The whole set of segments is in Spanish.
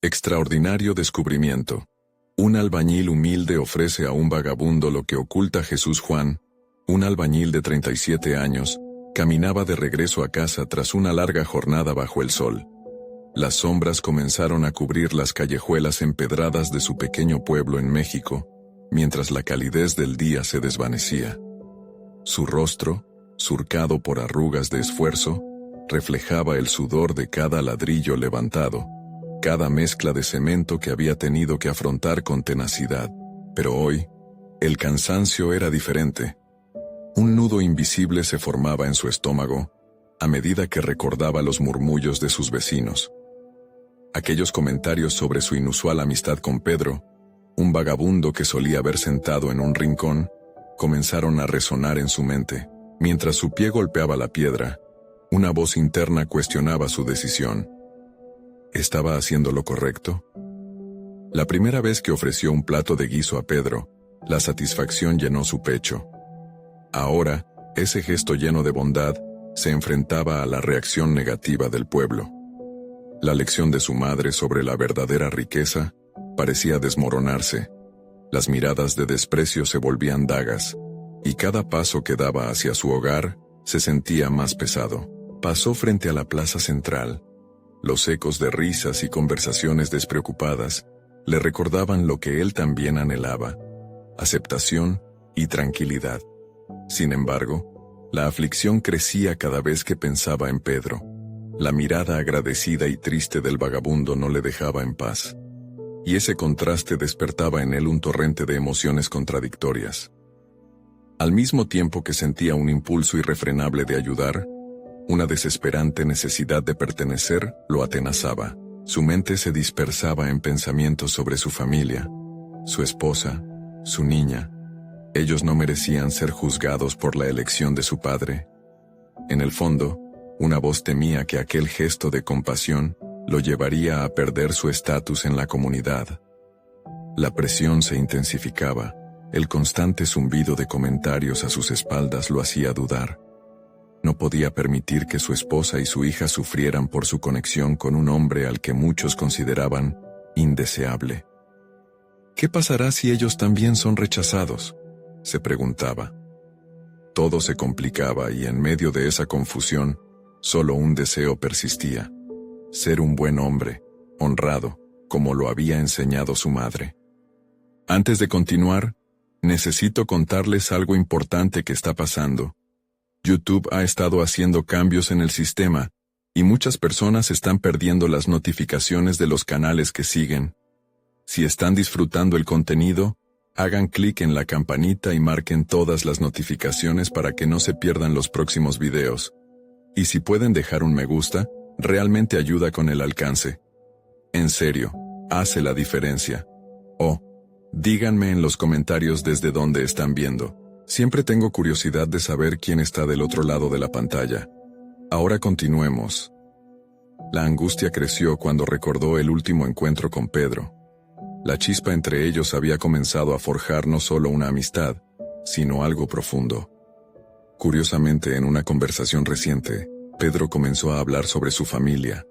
Extraordinario descubrimiento. Un albañil humilde ofrece a un vagabundo lo que oculta Jesús. Juan, un albañil de 37 años, caminaba de regreso a casa tras una larga jornada bajo el sol. Las sombras comenzaron a cubrir las callejuelas empedradas de su pequeño pueblo en México, mientras la calidez del día se desvanecía. Su rostro, surcado por arrugas de esfuerzo, reflejaba el sudor de cada ladrillo levantado, cada mezcla de cemento que había tenido que afrontar con tenacidad. Pero hoy, el cansancio era diferente. Un nudo invisible se formaba en su estómago, a medida que recordaba los murmullos de sus vecinos. Aquellos comentarios sobre su inusual amistad con Pedro, un vagabundo que solía haber sentado en un rincón, comenzaron a resonar en su mente. Mientras su pie golpeaba la piedra, una voz interna cuestionaba su decisión. ¿Estaba haciendo lo correcto? La primera vez que ofreció un plato de guiso a Pedro, la satisfacción llenó su pecho. Ahora, ese gesto lleno de bondad se enfrentaba a la reacción negativa del pueblo. La lección de su madre sobre la verdadera riqueza parecía desmoronarse. Las miradas de desprecio se volvían dagas, y cada paso que daba hacia su hogar se sentía más pesado. Pasó frente a la plaza central. Los ecos de risas y conversaciones despreocupadas le recordaban lo que él también anhelaba: aceptación y tranquilidad. Sin embargo, la aflicción crecía cada vez que pensaba en Pedro. La mirada agradecida y triste del vagabundo no le dejaba en paz, y ese contraste despertaba en él un torrente de emociones contradictorias. Al mismo tiempo que sentía un impulso irrefrenable de ayudar, una desesperante necesidad de pertenecer lo atenazaba. Su mente se dispersaba en pensamientos sobre su familia, su esposa, su niña. Ellos no merecían ser juzgados por la elección de su padre. En el fondo, una voz temía que aquel gesto de compasión lo llevaría a perder su estatus en la comunidad. La presión se intensificaba, el constante zumbido de comentarios a sus espaldas lo hacía dudar. No podía permitir que su esposa y su hija sufrieran por su conexión con un hombre al que muchos consideraban indeseable. ¿Qué pasará si ellos también son rechazados?, se preguntaba. Todo se complicaba y en medio de esa confusión, solo un deseo persistía: ser un buen hombre, honrado, como lo había enseñado su madre. Antes de continuar, necesito contarles algo importante que está pasando. YouTube ha estado haciendo cambios en el sistema, y muchas personas están perdiendo las notificaciones de los canales que siguen. Si están disfrutando el contenido, hagan clic en la campanita y marquen todas las notificaciones para que no se pierdan los próximos videos. Y si pueden dejar un me gusta, realmente ayuda con el alcance. En serio, hace la diferencia. Díganme en los comentarios desde dónde están viendo. Siempre tengo curiosidad de saber quién está del otro lado de la pantalla. Ahora continuemos. La angustia creció cuando recordó el último encuentro con Pedro. La chispa entre ellos había comenzado a forjar no solo una amistad, sino algo profundo. Curiosamente, en una conversación reciente, Pedro comenzó a hablar sobre su familia,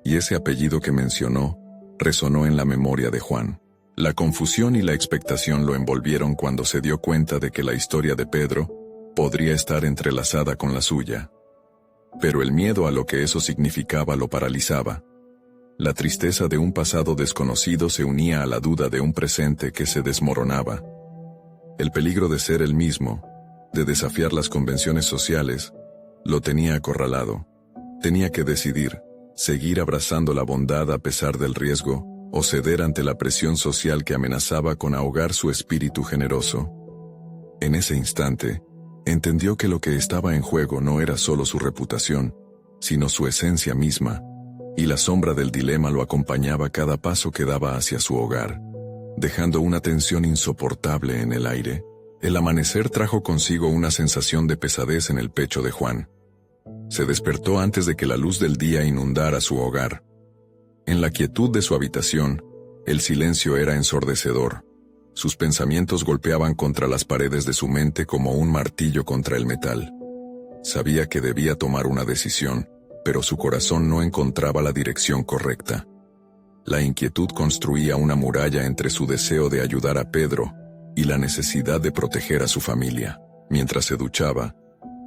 y ese apellido que mencionó resonó en la memoria de Juan. La confusión y la expectación lo envolvieron cuando se dio cuenta de que la historia de Pedro podría estar entrelazada con la suya. Pero el miedo a lo que eso significaba lo paralizaba. La tristeza de un pasado desconocido se unía a la duda de un presente que se desmoronaba. El peligro de ser el mismo, de desafiar las convenciones sociales, lo tenía acorralado. Tenía que decidir: seguir abrazando la bondad a pesar del riesgo, o ceder ante la presión social que amenazaba con ahogar su espíritu generoso. En ese instante, entendió que lo que estaba en juego no era solo su reputación, sino su esencia misma, y la sombra del dilema lo acompañaba cada paso que daba hacia su hogar, dejando una tensión insoportable en el aire. El amanecer trajo consigo una sensación de pesadez en el pecho de Juan. Se despertó antes de que la luz del día inundara su hogar. En la quietud de su habitación, el silencio era ensordecedor. Sus pensamientos golpeaban contra las paredes de su mente como un martillo contra el metal. Sabía que debía tomar una decisión, pero su corazón no encontraba la dirección correcta. La inquietud construía una muralla entre su deseo de ayudar a Pedro y la necesidad de proteger a su familia. Mientras se duchaba,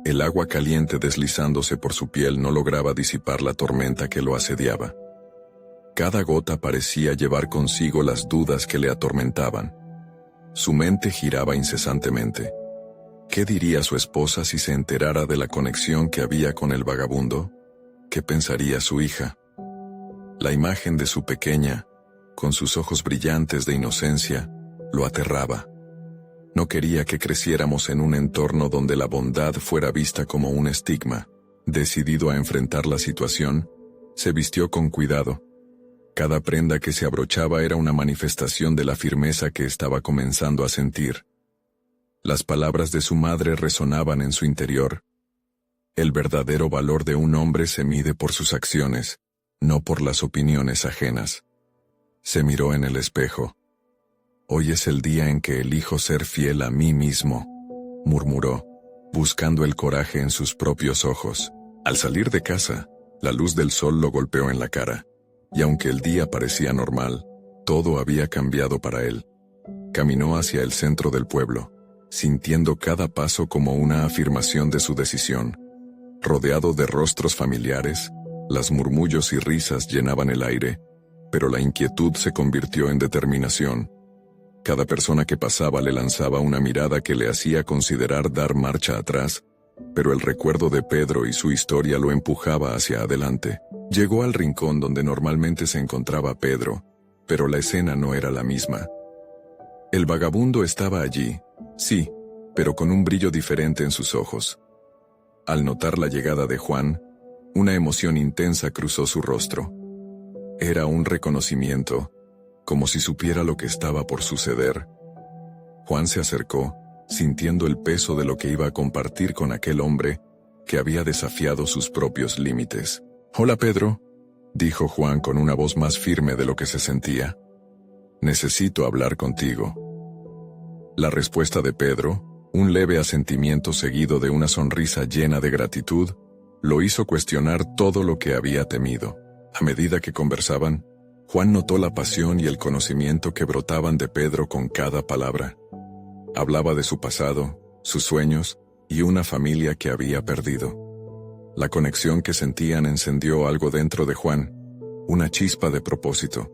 el agua caliente deslizándose por su piel no lograba disipar la tormenta que lo asediaba. Cada gota parecía llevar consigo las dudas que le atormentaban. Su mente giraba incesantemente. ¿Qué diría su esposa si se enterara de la conexión que había con el vagabundo? ¿Qué pensaría su hija? La imagen de su pequeña, con sus ojos brillantes de inocencia, lo aterraba. No quería que creciéramos en un entorno donde la bondad fuera vista como un estigma. Decidido a enfrentar la situación, se vistió con cuidado. Cada prenda que se abrochaba era una manifestación de la firmeza que estaba comenzando a sentir. Las palabras de su madre resonaban en su interior. El verdadero valor de un hombre se mide por sus acciones, no por las opiniones ajenas. Se miró en el espejo. «Hoy es el día en que elijo ser fiel a mí mismo», murmuró, buscando el coraje en sus propios ojos. Al salir de casa, la luz del sol lo golpeó en la cara, y aunque el día parecía normal, todo había cambiado para él. Caminó hacia el centro del pueblo, sintiendo cada paso como una afirmación de su decisión. Rodeado de rostros familiares, las murmullos y risas llenaban el aire, pero la inquietud se convirtió en determinación. Cada persona que pasaba le lanzaba una mirada que le hacía considerar dar marcha atrás, pero el recuerdo de Pedro y su historia lo empujaba hacia adelante. Llegó al rincón donde normalmente se encontraba Pedro, pero la escena no era la misma. El vagabundo estaba allí, sí, pero con un brillo diferente en sus ojos. Al notar la llegada de Juan, una emoción intensa cruzó su rostro. Era un reconocimiento, como si supiera lo que estaba por suceder. Juan se acercó, sintiendo el peso de lo que iba a compartir con aquel hombre que había desafiado sus propios límites. «Hola, Pedro», dijo Juan con una voz más firme de lo que se sentía. «Necesito hablar contigo». La respuesta de Pedro, un leve asentimiento seguido de una sonrisa llena de gratitud, lo hizo cuestionar todo lo que había temido. A medida que conversaban, Juan notó la pasión y el conocimiento que brotaban de Pedro con cada palabra. Hablaba de su pasado, sus sueños y una familia que había perdido. La conexión que sentían encendió algo dentro de Juan, una chispa de propósito.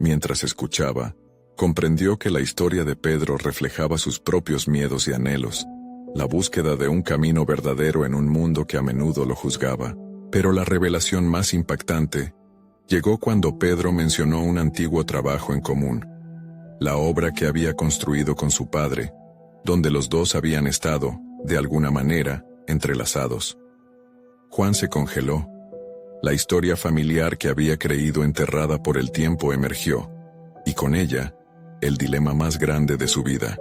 Mientras escuchaba, comprendió que la historia de Pedro reflejaba sus propios miedos y anhelos, la búsqueda de un camino verdadero en un mundo que a menudo lo juzgaba. Pero la revelación más impactante llegó cuando Pedro mencionó un antiguo trabajo en común, la obra que había construido con su padre, donde los dos habían estado, de alguna manera, entrelazados. Juan se congeló. La historia familiar que había creído enterrada por el tiempo emergió, y con ella, el dilema más grande de su vida.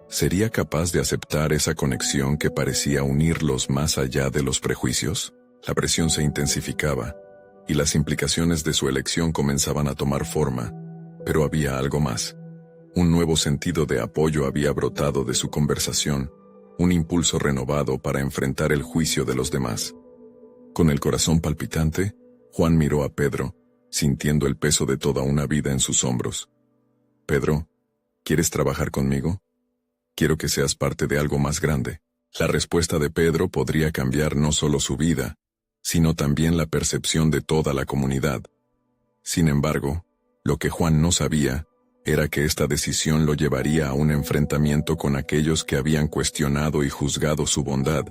¿Sería capaz de aceptar esa conexión que parecía unirlos más allá de los prejuicios? La presión se intensificaba, y las implicaciones de su elección comenzaban a tomar forma, pero había algo más. Un nuevo sentido de apoyo había brotado de su conversación, un impulso renovado para enfrentar el juicio de los demás. Con el corazón palpitante, Juan miró a Pedro, sintiendo el peso de toda una vida en sus hombros. «Pedro, ¿quieres trabajar conmigo? Quiero que seas parte de algo más grande». La respuesta de Pedro podría cambiar no solo su vida, sino también la percepción de toda la comunidad. Sin embargo, lo que Juan no sabía era que esta decisión lo llevaría a un enfrentamiento con aquellos que habían cuestionado y juzgado su bondad,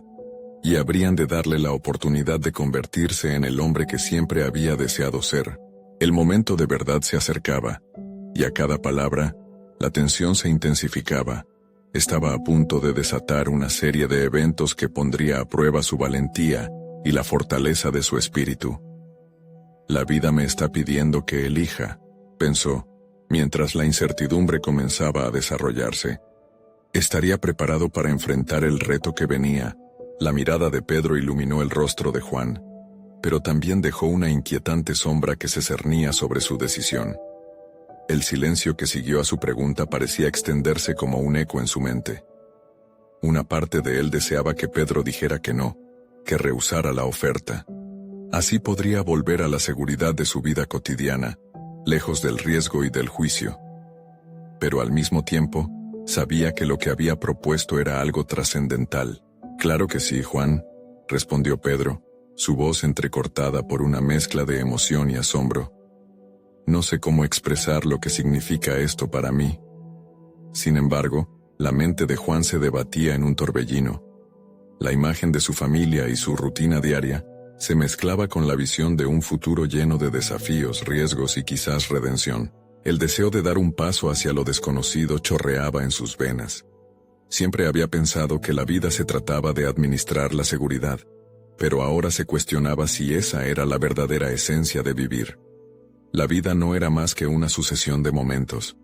y habrían de darle la oportunidad de convertirse en el hombre que siempre había deseado ser. El momento de verdad se acercaba, y a cada palabra, la tensión se intensificaba. Estaba a punto de desatar una serie de eventos que pondría a prueba su valentía y la fortaleza de su espíritu. «La vida me está pidiendo que elija», pensó, mientras la incertidumbre comenzaba a desarrollarse. ¿Estaría preparado para enfrentar el reto que venía? La mirada de Pedro iluminó el rostro de Juan, pero también dejó una inquietante sombra que se cernía sobre su decisión. El silencio que siguió a su pregunta parecía extenderse como un eco en su mente. Una parte de él deseaba que Pedro dijera que no, que rehusara la oferta. Así podría volver a la seguridad de su vida cotidiana, lejos del riesgo y del juicio. Pero al mismo tiempo, sabía que lo que había propuesto era algo trascendental. «Claro que sí, Juan», respondió Pedro, su voz entrecortada por una mezcla de emoción y asombro. «No sé cómo expresar lo que significa esto para mí». Sin embargo, la mente de Juan se debatía en un torbellino. La imagen de su familia y su rutina diaria se mezclaba con la visión de un futuro lleno de desafíos, riesgos y quizás redención. El deseo de dar un paso hacia lo desconocido chorreaba en sus venas. Siempre había pensado que la vida se trataba de administrar la seguridad, pero ahora se cuestionaba si esa era la verdadera esencia de vivir. La vida no era más que una sucesión de momentos.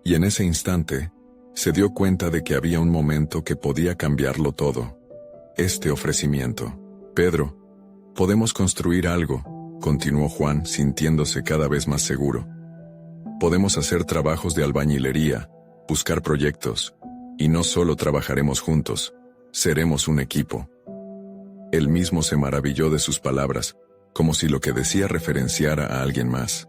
Y en ese instante, se dio cuenta de que había un momento que podía cambiarlo todo. Este ofrecimiento. «Pedro, podemos construir algo», continuó Juan, sintiéndose cada vez más seguro. «Podemos hacer trabajos de albañilería, buscar proyectos, y no solo trabajaremos juntos, seremos un equipo». Él mismo se maravilló de sus palabras, como si lo que decía referenciara a alguien más.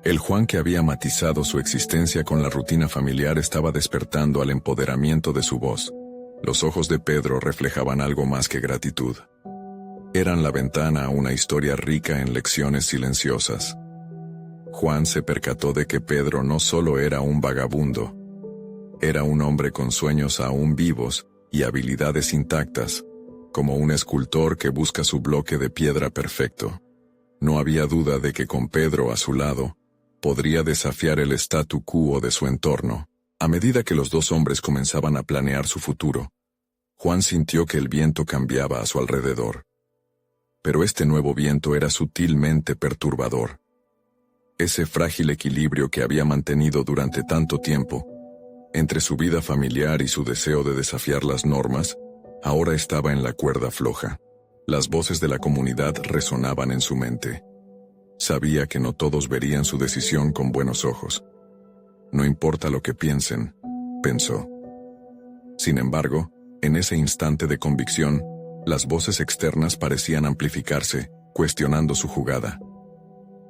El Juan que había matizado su existencia con la rutina familiar estaba despertando al empoderamiento de su voz. Los ojos de Pedro reflejaban algo más que gratitud. Eran la ventana a una historia rica en lecciones silenciosas. Juan se percató de que Pedro no solo era un vagabundo, era un hombre con sueños aún vivos y habilidades intactas, como un escultor que busca su bloque de piedra perfecto. No había duda de que con Pedro a su lado, podría desafiar el statu quo de su entorno. A medida que los dos hombres comenzaban a planear su futuro, Juan sintió que el viento cambiaba a su alrededor. Pero este nuevo viento era sutilmente perturbador. Ese frágil equilibrio que había mantenido durante tanto tiempo, entre su vida familiar y su deseo de desafiar las normas, ahora estaba en la cuerda floja. Las voces de la comunidad resonaban en su mente. Sabía que no todos verían su decisión con buenos ojos. «No importa lo que piensen», pensó. Sin embargo, en ese instante de convicción, las voces externas parecían amplificarse, cuestionando su jugada.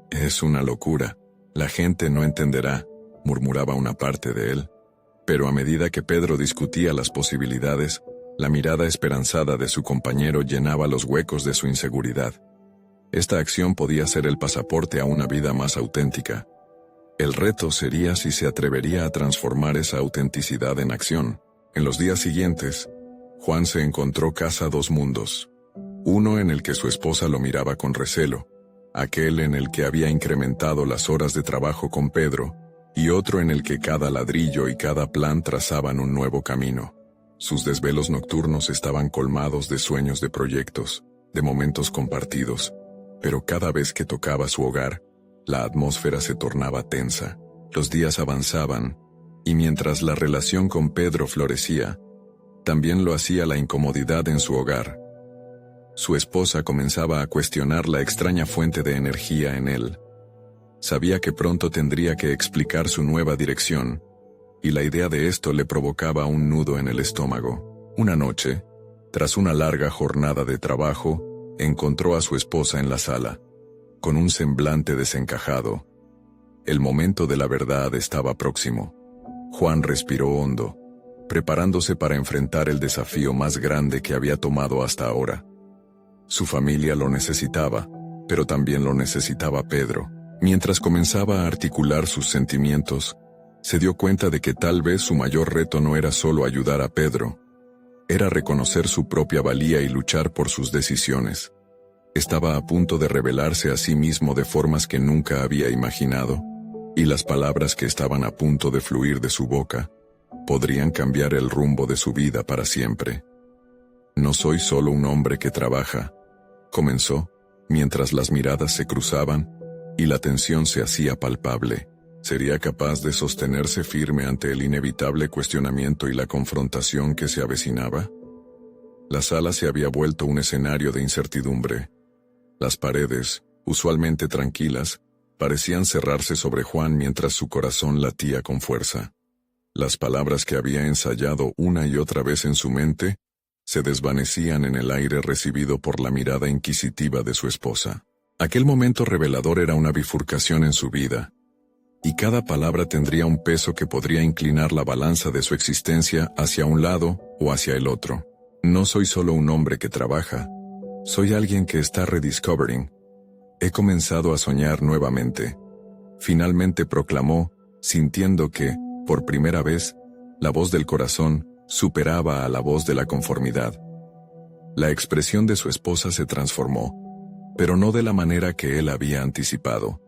«Es una locura, la gente no entenderá», murmuraba una parte de él. Pero a medida que Pedro discutía las posibilidades, la mirada esperanzada de su compañero llenaba los huecos de su inseguridad. Esta acción podía ser el pasaporte a una vida más auténtica. El reto sería si se atrevería a transformar esa autenticidad en acción. En los días siguientes, Juan se encontró casa dos mundos. Uno en el que su esposa lo miraba con recelo, aquel en el que había incrementado las horas de trabajo con Pedro, y otro en el que cada ladrillo y cada plan trazaban un nuevo camino. Sus desvelos nocturnos estaban colmados de sueños de proyectos, de momentos compartidos, pero cada vez que tocaba su hogar, la atmósfera se tornaba tensa. Los días avanzaban, y mientras la relación con Pedro florecía, también lo hacía la incomodidad en su hogar. Su esposa comenzaba a cuestionar la extraña fuente de energía en él. Sabía que pronto tendría que explicar su nueva dirección, y la idea de esto le provocaba un nudo en el estómago. Una noche, tras una larga jornada de trabajo, encontró a su esposa en la sala, con un semblante desencajado. El momento de la verdad estaba próximo. Juan respiró hondo, preparándose para enfrentar el desafío más grande que había tomado hasta ahora. Su familia lo necesitaba, pero también lo necesitaba Pedro. Mientras comenzaba a articular sus sentimientos, se dio cuenta de que tal vez su mayor reto no era solo ayudar a Pedro, era reconocer su propia valía y luchar por sus decisiones. Estaba a punto de revelarse a sí mismo de formas que nunca había imaginado, y las palabras que estaban a punto de fluir de su boca podrían cambiar el rumbo de su vida para siempre. «No soy solo un hombre que trabaja», comenzó, mientras las miradas se cruzaban y la tensión se hacía palpable. ¿Sería capaz de sostenerse firme ante el inevitable cuestionamiento y la confrontación que se avecinaba? La sala se había vuelto un escenario de incertidumbre. Las paredes, usualmente tranquilas, parecían cerrarse sobre Juan mientras su corazón latía con fuerza. Las palabras que había ensayado una y otra vez en su mente se desvanecían en el aire recibido por la mirada inquisitiva de su esposa. Aquel momento revelador era una bifurcación en su vida, y cada palabra tendría un peso que podría inclinar la balanza de su existencia hacia un lado o hacia el otro. No soy solo un hombre que trabaja, soy alguien que está rediscovering. He comenzado a soñar nuevamente. Finalmente proclamó, sintiendo que, por primera vez, la voz del corazón superaba a la voz de la conformidad. La expresión de su esposa se transformó, pero no de la manera que él había anticipado.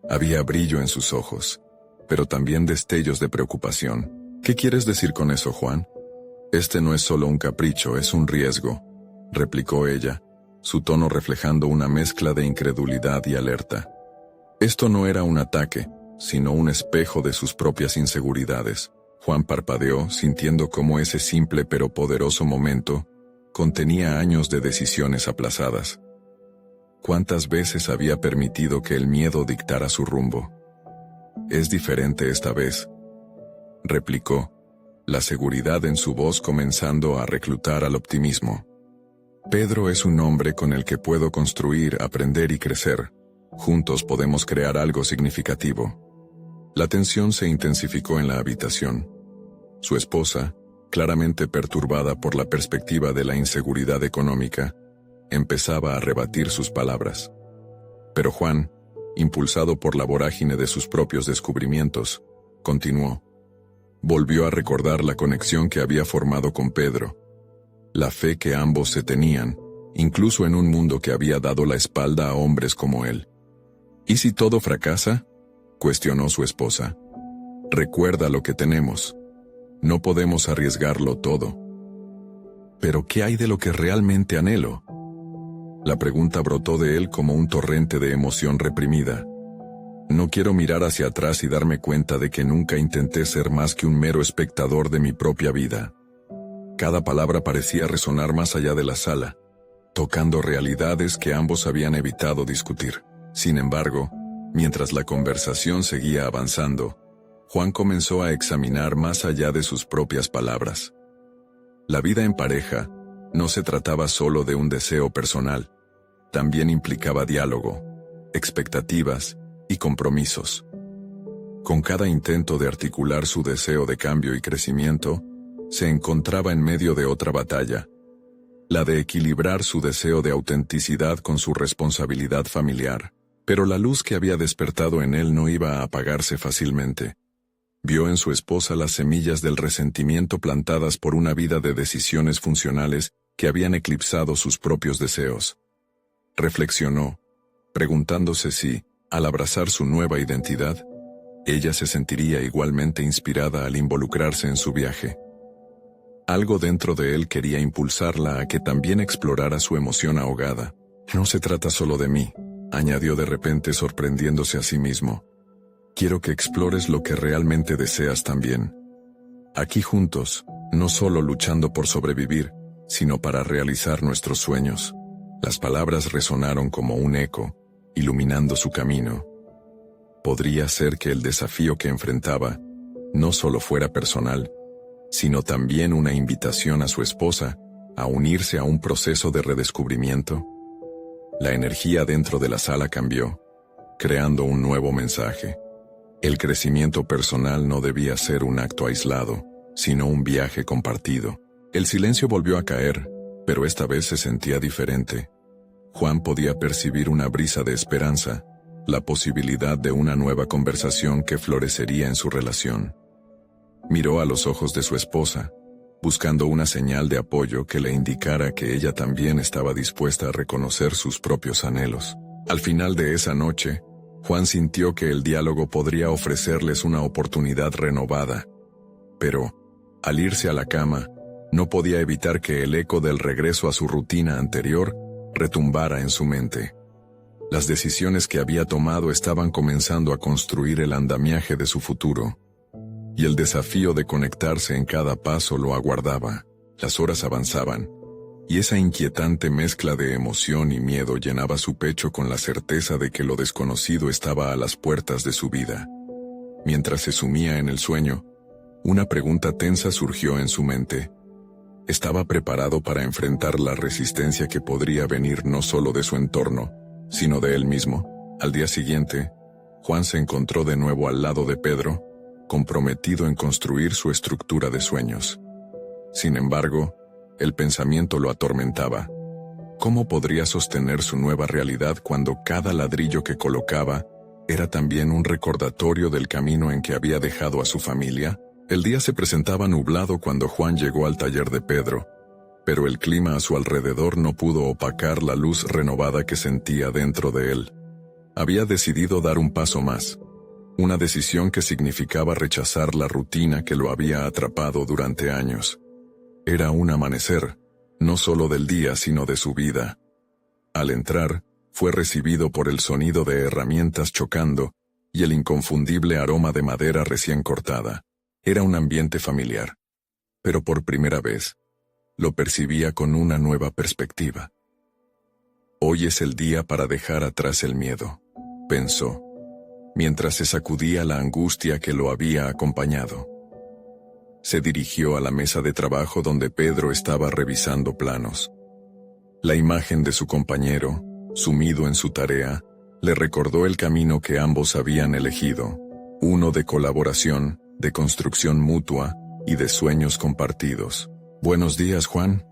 Había brillo en sus ojos, pero también destellos de preocupación. ¿Qué quieres decir con eso, Juan? Este no es solo un capricho, es un riesgo, replicó ella, su tono reflejando una mezcla de incredulidad y alerta. Esto no era un ataque, sino un espejo de sus propias inseguridades. Juan parpadeó, sintiendo cómo ese simple pero poderoso momento contenía años de decisiones aplazadas. ¿Cuántas veces había permitido que el miedo dictara su rumbo? Es diferente esta vez, replicó, la seguridad en su voz comenzando a reclutar al optimismo. Pedro es un hombre con el que puedo construir, aprender y crecer. Juntos podemos crear algo significativo. La tensión se intensificó en la habitación. Su esposa, claramente perturbada por la perspectiva de la inseguridad económica, empezaba a rebatir sus palabras. Pero Juan, impulsado por la vorágine de sus propios descubrimientos, continuó. Volvió a recordar la conexión que había formado con Pedro, la fe que ambos se tenían, incluso en un mundo que había dado la espalda a hombres como él. ¿Y si todo fracasa?, cuestionó su esposa. Recuerda lo que tenemos. No podemos arriesgarlo todo. ¿Pero qué hay de lo que realmente anhelo? La pregunta brotó de él como un torrente de emoción reprimida. No quiero mirar hacia atrás y darme cuenta de que nunca intenté ser más que un mero espectador de mi propia vida. Cada palabra parecía resonar más allá de la sala, tocando realidades que ambos habían evitado discutir. Sin embargo, mientras la conversación seguía avanzando, Juan comenzó a examinar más allá de sus propias palabras. La vida en pareja no se trataba solo de un deseo personal, también implicaba diálogo, expectativas y compromisos. Con cada intento de articular su deseo de cambio y crecimiento, se encontraba en medio de otra batalla, la de equilibrar su deseo de autenticidad con su responsabilidad familiar, pero la luz que había despertado en él no iba a apagarse fácilmente. Vio en su esposa las semillas del resentimiento plantadas por una vida de decisiones funcionales que habían eclipsado sus propios deseos. Reflexionó, preguntándose si, al abrazar su nueva identidad, ella se sentiría igualmente inspirada al involucrarse en su viaje. Algo dentro de él quería impulsarla a que también explorara su emoción ahogada. No se trata solo de mí, añadió de repente sorprendiéndose a sí mismo. Quiero que explores lo que realmente deseas también. Aquí juntos, no solo luchando por sobrevivir, sino para realizar nuestros sueños. Las palabras resonaron como un eco, iluminando su camino. Podría ser que el desafío que enfrentaba no solo fuera personal, sino también una invitación a su esposa a unirse a un proceso de redescubrimiento. La energía dentro de la sala cambió, creando un nuevo mensaje. El crecimiento personal no debía ser un acto aislado, sino un viaje compartido. El silencio volvió a caer, pero esta vez se sentía diferente. Juan podía percibir una brisa de esperanza, la posibilidad de una nueva conversación que florecería en su relación. Miró a los ojos de su esposa, buscando una señal de apoyo que le indicara que ella también estaba dispuesta a reconocer sus propios anhelos. Al final de esa noche, Juan sintió que el diálogo podría ofrecerles una oportunidad renovada. Pero, al irse a la cama, no podía evitar que el eco del regreso a su rutina anterior retumbara en su mente. Las decisiones que había tomado estaban comenzando a construir el andamiaje de su futuro, y el desafío de conectarse en cada paso lo aguardaba. Las horas avanzaban, y esa inquietante mezcla de emoción y miedo llenaba su pecho con la certeza de que lo desconocido estaba a las puertas de su vida. Mientras se sumía en el sueño, una pregunta tensa surgió en su mente. Estaba preparado para enfrentar la resistencia que podría venir no solo de su entorno, sino de él mismo. Al día siguiente, Juan se encontró de nuevo al lado de Pedro, comprometido en construir su estructura de sueños. Sin embargo, el pensamiento lo atormentaba. ¿Cómo podría sostener su nueva realidad cuando cada ladrillo que colocaba era también un recordatorio del camino en que había dejado a su familia? El día se presentaba nublado cuando Juan llegó al taller de Pedro, pero el clima a su alrededor no pudo opacar la luz renovada que sentía dentro de él. Había decidido dar un paso más, una decisión que significaba rechazar la rutina que lo había atrapado durante años. Era un amanecer, no solo del día sino de su vida. Al entrar, fue recibido por el sonido de herramientas chocando y el inconfundible aroma de madera recién cortada. Era un ambiente familiar. Pero por primera vez, lo percibía con una nueva perspectiva. Hoy es el día para dejar atrás el miedo, pensó, mientras se sacudía la angustia que lo había acompañado. Se dirigió a la mesa de trabajo donde Pedro estaba revisando planos. La imagen de su compañero, sumido en su tarea, le recordó el camino que ambos habían elegido, uno de colaboración, de construcción mutua y de sueños compartidos. «Buenos días, Juan»,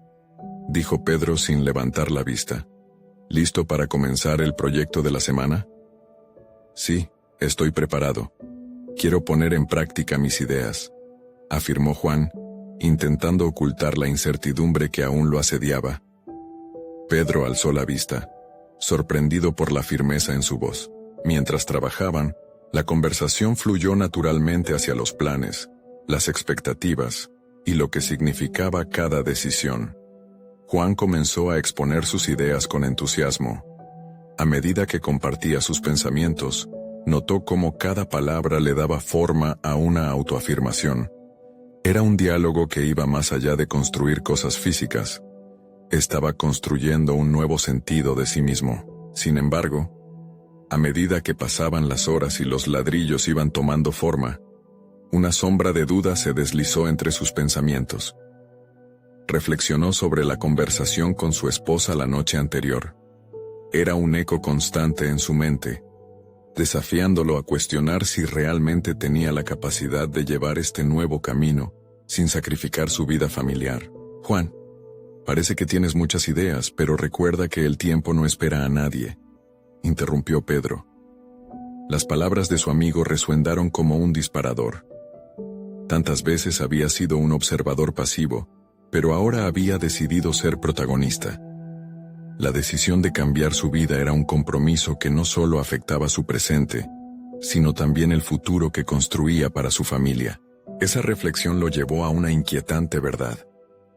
dijo Pedro sin levantar la vista. «¿Listo para comenzar el proyecto de la semana?» «Sí, estoy preparado. Quiero poner en práctica mis ideas», afirmó Juan, intentando ocultar la incertidumbre que aún lo asediaba. Pedro alzó la vista, sorprendido por la firmeza en su voz. Mientras trabajaban, la conversación fluyó naturalmente hacia los planes, las expectativas y lo que significaba cada decisión. Juan comenzó a exponer sus ideas con entusiasmo. A medida que compartía sus pensamientos, notó cómo cada palabra le daba forma a una autoafirmación. Era un diálogo que iba más allá de construir cosas físicas. Estaba construyendo un nuevo sentido de sí mismo. Sin embargo, a medida que pasaban las horas y los ladrillos iban tomando forma, una sombra de duda se deslizó entre sus pensamientos. Reflexionó sobre la conversación con su esposa la noche anterior. Era un eco constante en su mente, desafiándolo a cuestionar si realmente tenía la capacidad de llevar este nuevo camino sin sacrificar su vida familiar. «Juan, parece que tienes muchas ideas, pero recuerda que el tiempo no espera a nadie», interrumpió Pedro. Las palabras de su amigo resuenaron como un disparador. Tantas veces había sido un observador pasivo, pero ahora había decidido ser protagonista. La decisión de cambiar su vida era un compromiso que no solo afectaba su presente, sino también el futuro que construía para su familia. Esa reflexión lo llevó a una inquietante verdad.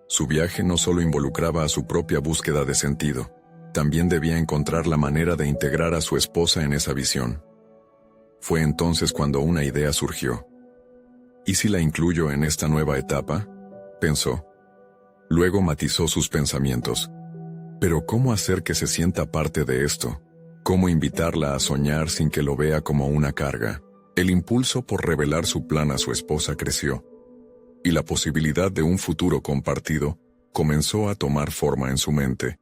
Su viaje no solo involucraba a su propia búsqueda de sentido, también debía encontrar la manera de integrar a su esposa en esa visión. Fue entonces cuando una idea surgió. ¿Y si la incluyo en esta nueva etapa?, pensó. Luego matizó sus pensamientos. Pero ¿cómo hacer que se sienta parte de esto? ¿Cómo invitarla a soñar sin que lo vea como una carga? El impulso por revelar su plan a su esposa creció, y la posibilidad de un futuro compartido comenzó a tomar forma en su mente.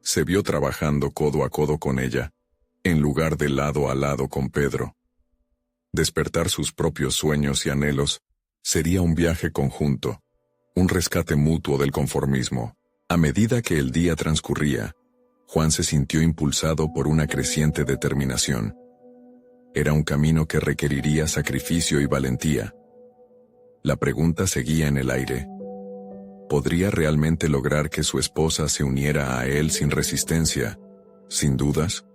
Se vio trabajando codo a codo con ella, en lugar de lado a lado con Pedro. Despertar sus propios sueños y anhelos sería un viaje conjunto, un rescate mutuo del conformismo. A medida que el día transcurría, Juan se sintió impulsado por una creciente determinación. Era un camino que requeriría sacrificio y valentía. La pregunta seguía en el aire. ¿Podría realmente lograr que su esposa se uniera a él sin resistencia, sin dudas?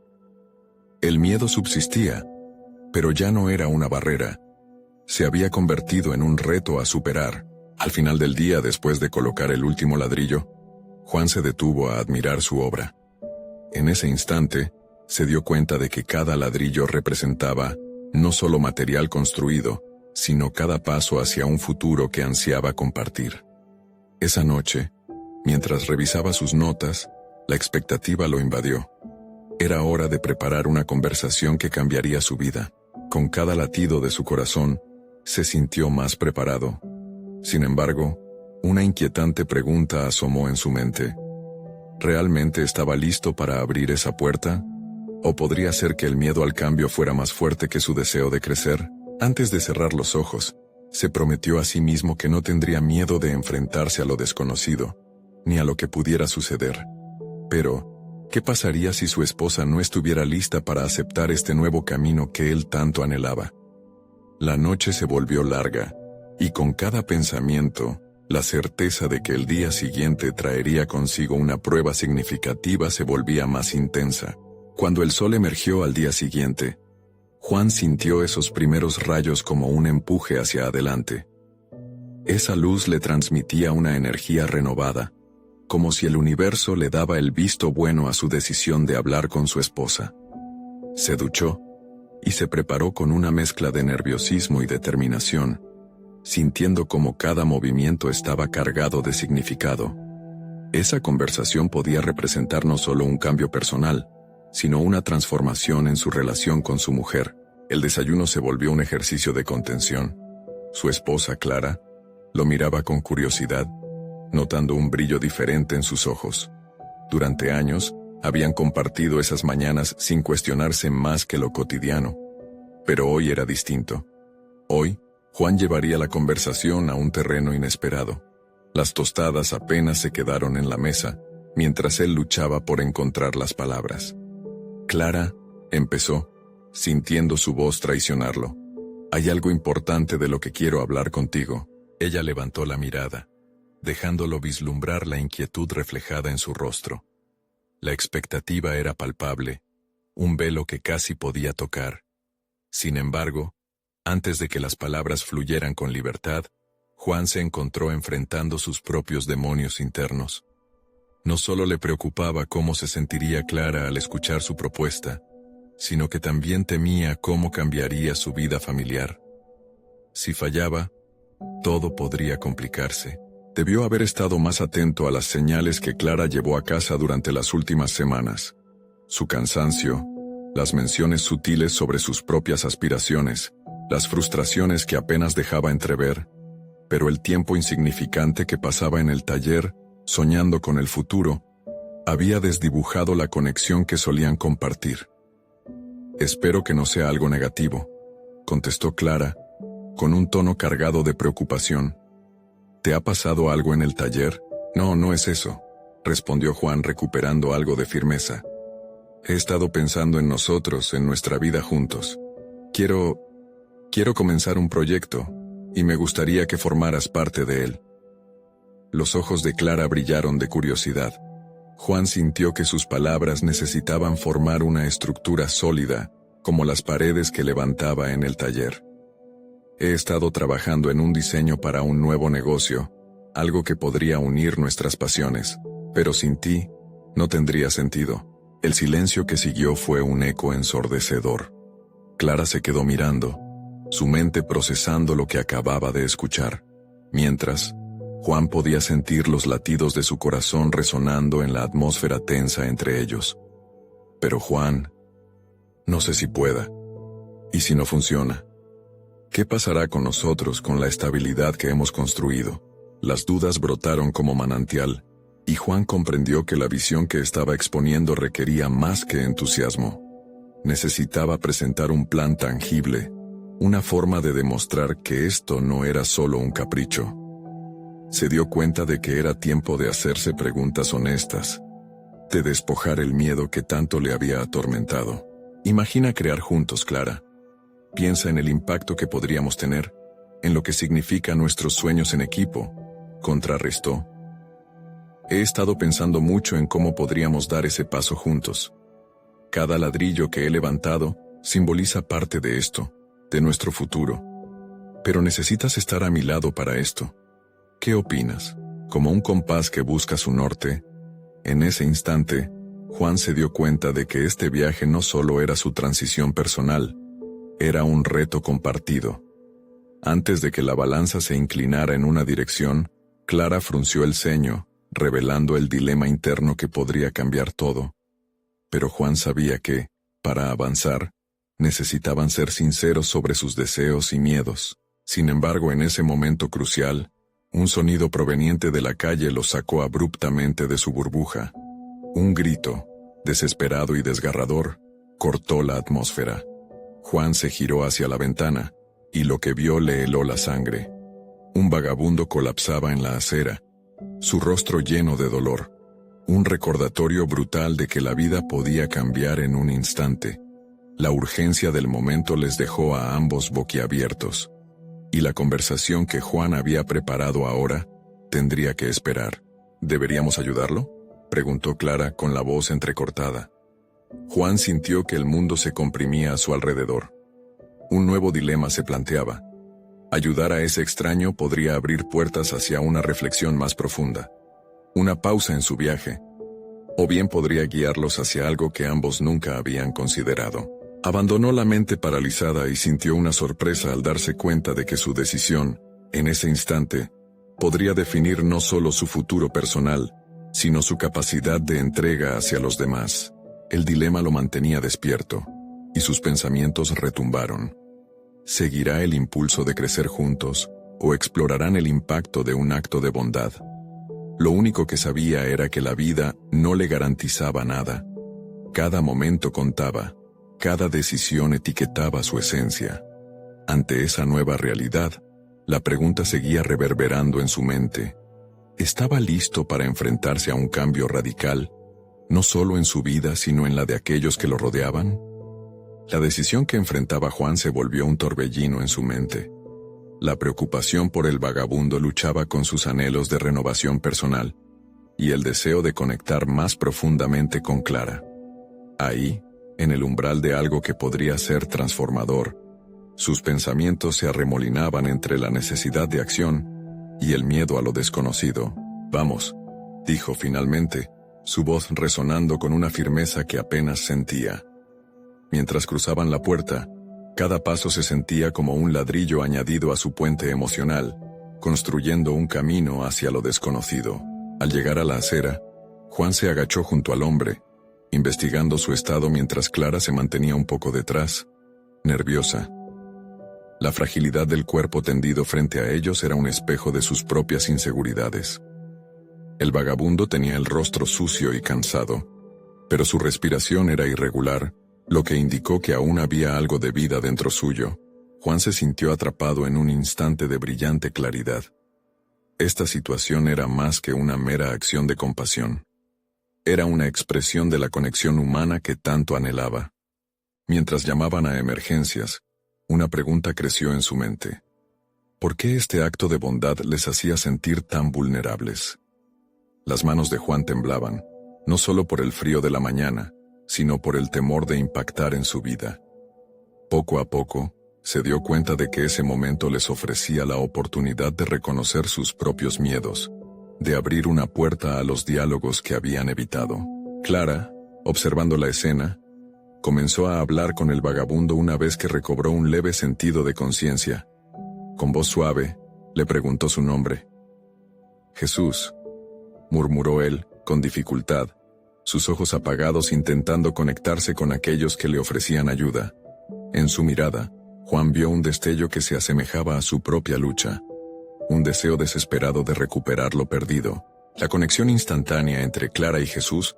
El miedo subsistía, pero ya no era una barrera. Se había convertido en un reto a superar. Al final del día, después de colocar el último ladrillo, Juan se detuvo a admirar su obra. En ese instante, se dio cuenta de que cada ladrillo representaba no solo material construido, sino cada paso hacia un futuro que ansiaba compartir. Esa noche, mientras revisaba sus notas, la expectativa lo invadió. Era hora de preparar una conversación que cambiaría su vida. Con cada latido de su corazón, se sintió más preparado. Sin embargo, Una inquietante pregunta asomó en su mente. ¿Realmente estaba listo para abrir esa puerta? ¿O podría ser que el miedo al cambio fuera más fuerte que su deseo de crecer? Antes de cerrar los ojos, se prometió a sí mismo que no tendría miedo de enfrentarse a lo desconocido, ni a lo que pudiera suceder. Pero, ¿qué pasaría si su esposa no estuviera lista para aceptar este nuevo camino que él tanto anhelaba? La noche se volvió larga, y con cada pensamiento, la certeza de que el día siguiente traería consigo una prueba significativa se volvía más intensa. Cuando el sol emergió al día siguiente, Juan sintió esos primeros rayos como un empuje hacia adelante. Esa luz le transmitía una energía renovada, como si el universo le daba el visto bueno a su decisión de hablar con su esposa. Se duchó y se preparó con una mezcla de nerviosismo y determinación, sintiendo como cada movimiento estaba cargado de significado. Esa conversación podía representar no solo un cambio personal, sino una transformación en su relación con su mujer. El desayuno se volvió un ejercicio de contención. Su esposa, Clara, lo miraba con curiosidad, notando un brillo diferente en sus ojos. Durante años, habían compartido esas mañanas sin cuestionarse más que lo cotidiano. Pero hoy era distinto. Hoy, Juan llevaría la conversación a un terreno inesperado. Las tostadas apenas se quedaron en la mesa, mientras él luchaba por encontrar las palabras. Clara, empezó, sintiendo su voz traicionarlo. Hay algo importante de lo que quiero hablar contigo. Ella levantó la mirada, dejándolo vislumbrar la inquietud reflejada en su rostro. La expectativa era palpable, un velo que casi podía tocar. Sin embargo, antes de que las palabras fluyeran con libertad, Juan se encontró enfrentando sus propios demonios internos. No solo le preocupaba cómo se sentiría Clara al escuchar su propuesta, sino que también temía cómo cambiaría su vida familiar. Si fallaba, todo podría complicarse. Debió haber estado más atento a las señales que Clara llevó a casa durante las últimas semanas. Su cansancio, las menciones sutiles sobre sus propias aspiraciones, las frustraciones que apenas dejaba entrever, pero el tiempo insignificante que pasaba en el taller, soñando con el futuro, había desdibujado la conexión que solían compartir. «Espero que no sea algo negativo», contestó Clara, con un tono cargado de preocupación. «¿Te ha pasado algo en el taller?» «No, no es eso», respondió Juan recuperando algo de firmeza. «He estado pensando en nosotros, en nuestra vida juntos. Quiero comenzar un proyecto, y me gustaría que formaras parte de él». Los ojos de Clara brillaron de curiosidad. Juan sintió que sus palabras necesitaban formar una estructura sólida, como las paredes que levantaba en el taller. «He estado trabajando en un diseño para un nuevo negocio, algo que podría unir nuestras pasiones, pero sin ti, no tendría sentido». El silencio que siguió fue un eco ensordecedor. Clara se quedó mirando, su mente procesando lo que acababa de escuchar, mientras Juan podía sentir los latidos de su corazón resonando en la atmósfera tensa entre ellos. «Pero Juan, no sé si pueda. ¿Y si no funciona? ¿Qué pasará con nosotros, con la estabilidad que hemos construido?» Las dudas brotaron como manantial, y Juan comprendió que la visión que estaba exponiendo requería más que entusiasmo. Necesitaba presentar un plan tangible, una forma de demostrar que esto no era solo un capricho. Se dio cuenta de que era tiempo de hacerse preguntas honestas, de despojar el miedo que tanto le había atormentado. «Imagina crear juntos, Clara. Piensa en el impacto que podríamos tener, en lo que significa nuestros sueños en equipo», contrarrestó. «He estado pensando mucho en cómo podríamos dar ese paso juntos. Cada ladrillo que he levantado simboliza parte de esto, de nuestro futuro. Pero necesitas estar a mi lado para esto. ¿Qué opinas?» Como un compás que busca su norte, en ese instante, Juan se dio cuenta de que este viaje no solo era su transición personal, era un reto compartido. Antes de que la balanza se inclinara en una dirección, Clara frunció el ceño, revelando el dilema interno que podría cambiar todo. Pero Juan sabía que, para avanzar, necesitaban ser sinceros sobre sus deseos y miedos. Sin embargo, en ese momento crucial, Un sonido proveniente de la calle los sacó abruptamente de su burbuja. Un grito, desesperado y desgarrador, cortó la atmósfera. Juan se giró hacia la ventana, y lo que vio le heló la sangre. Un vagabundo colapsaba en la acera, su rostro lleno de dolor. Un recordatorio brutal de que la vida podía cambiar en un instante. La urgencia del momento les dejó a ambos boquiabiertos. Y la conversación que Juan había preparado ahora tendría que esperar. ¿Deberíamos ayudarlo?, preguntó Clara con la voz entrecortada. Juan sintió que el mundo se comprimía a su alrededor. Un nuevo dilema se planteaba. Ayudar a ese extraño podría abrir puertas hacia una reflexión más profunda, una pausa en su viaje, o bien podría guiarlos hacia algo que ambos nunca habían considerado. Abandonó la mente paralizada y sintió una sorpresa al darse cuenta de que su decisión, en ese instante, podría definir no solo su futuro personal, sino su capacidad de entrega hacia los demás. El dilema lo mantenía despierto, y sus pensamientos retumbaron. ¿Seguirá el impulso de crecer juntos, o explorarán el impacto de un acto de bondad? Lo único que sabía era que la vida no le garantizaba nada. Cada momento contaba. Cada decisión etiquetaba su esencia. Ante esa nueva realidad, la pregunta seguía reverberando en su mente. ¿Estaba listo para enfrentarse a un cambio radical, no solo en su vida sino en la de aquellos que lo rodeaban? La decisión que enfrentaba Juan se volvió un torbellino en su mente. La preocupación por el vagabundo luchaba con sus anhelos de renovación personal y el deseo de conectar más profundamente con Clara. Ahí, en el umbral de algo que podría ser transformador, sus pensamientos se arremolinaban entre la necesidad de acción y el miedo a lo desconocido. «Vamos», dijo finalmente, su voz resonando con una firmeza que apenas sentía. Mientras cruzaban la puerta, cada paso se sentía como un ladrillo añadido a su puente emocional, construyendo un camino hacia lo desconocido. Al llegar a la acera, Juan se agachó junto al hombre, investigando su estado mientras Clara se mantenía un poco detrás, nerviosa. La fragilidad del cuerpo tendido frente a ellos era un espejo de sus propias inseguridades. El vagabundo tenía el rostro sucio y cansado, pero su respiración era irregular, lo que indicó que aún había algo de vida dentro suyo. Juan se sintió atrapado en un instante de brillante claridad. Esta situación era más que una mera acción de compasión. Era una expresión de la conexión humana que tanto anhelaba. Mientras llamaban a emergencias, una pregunta creció en su mente. ¿Por qué este acto de bondad les hacía sentir tan vulnerables? Las manos de Juan temblaban, no solo por el frío de la mañana, sino por el temor de impactar en su vida. Poco a poco, se dio cuenta de que ese momento les ofrecía la oportunidad de reconocer sus propios miedos, de abrir una puerta a los diálogos que habían evitado. Clara, observando la escena, comenzó a hablar con el vagabundo una vez que recobró un leve sentido de conciencia. Con voz suave, le preguntó su nombre. «Jesús», murmuró él, con dificultad, sus ojos apagados intentando conectarse con aquellos que le ofrecían ayuda. En su mirada, Juan vio un destello que se asemejaba a su propia lucha. Un deseo desesperado de recuperar lo perdido. La conexión instantánea entre Clara y Jesús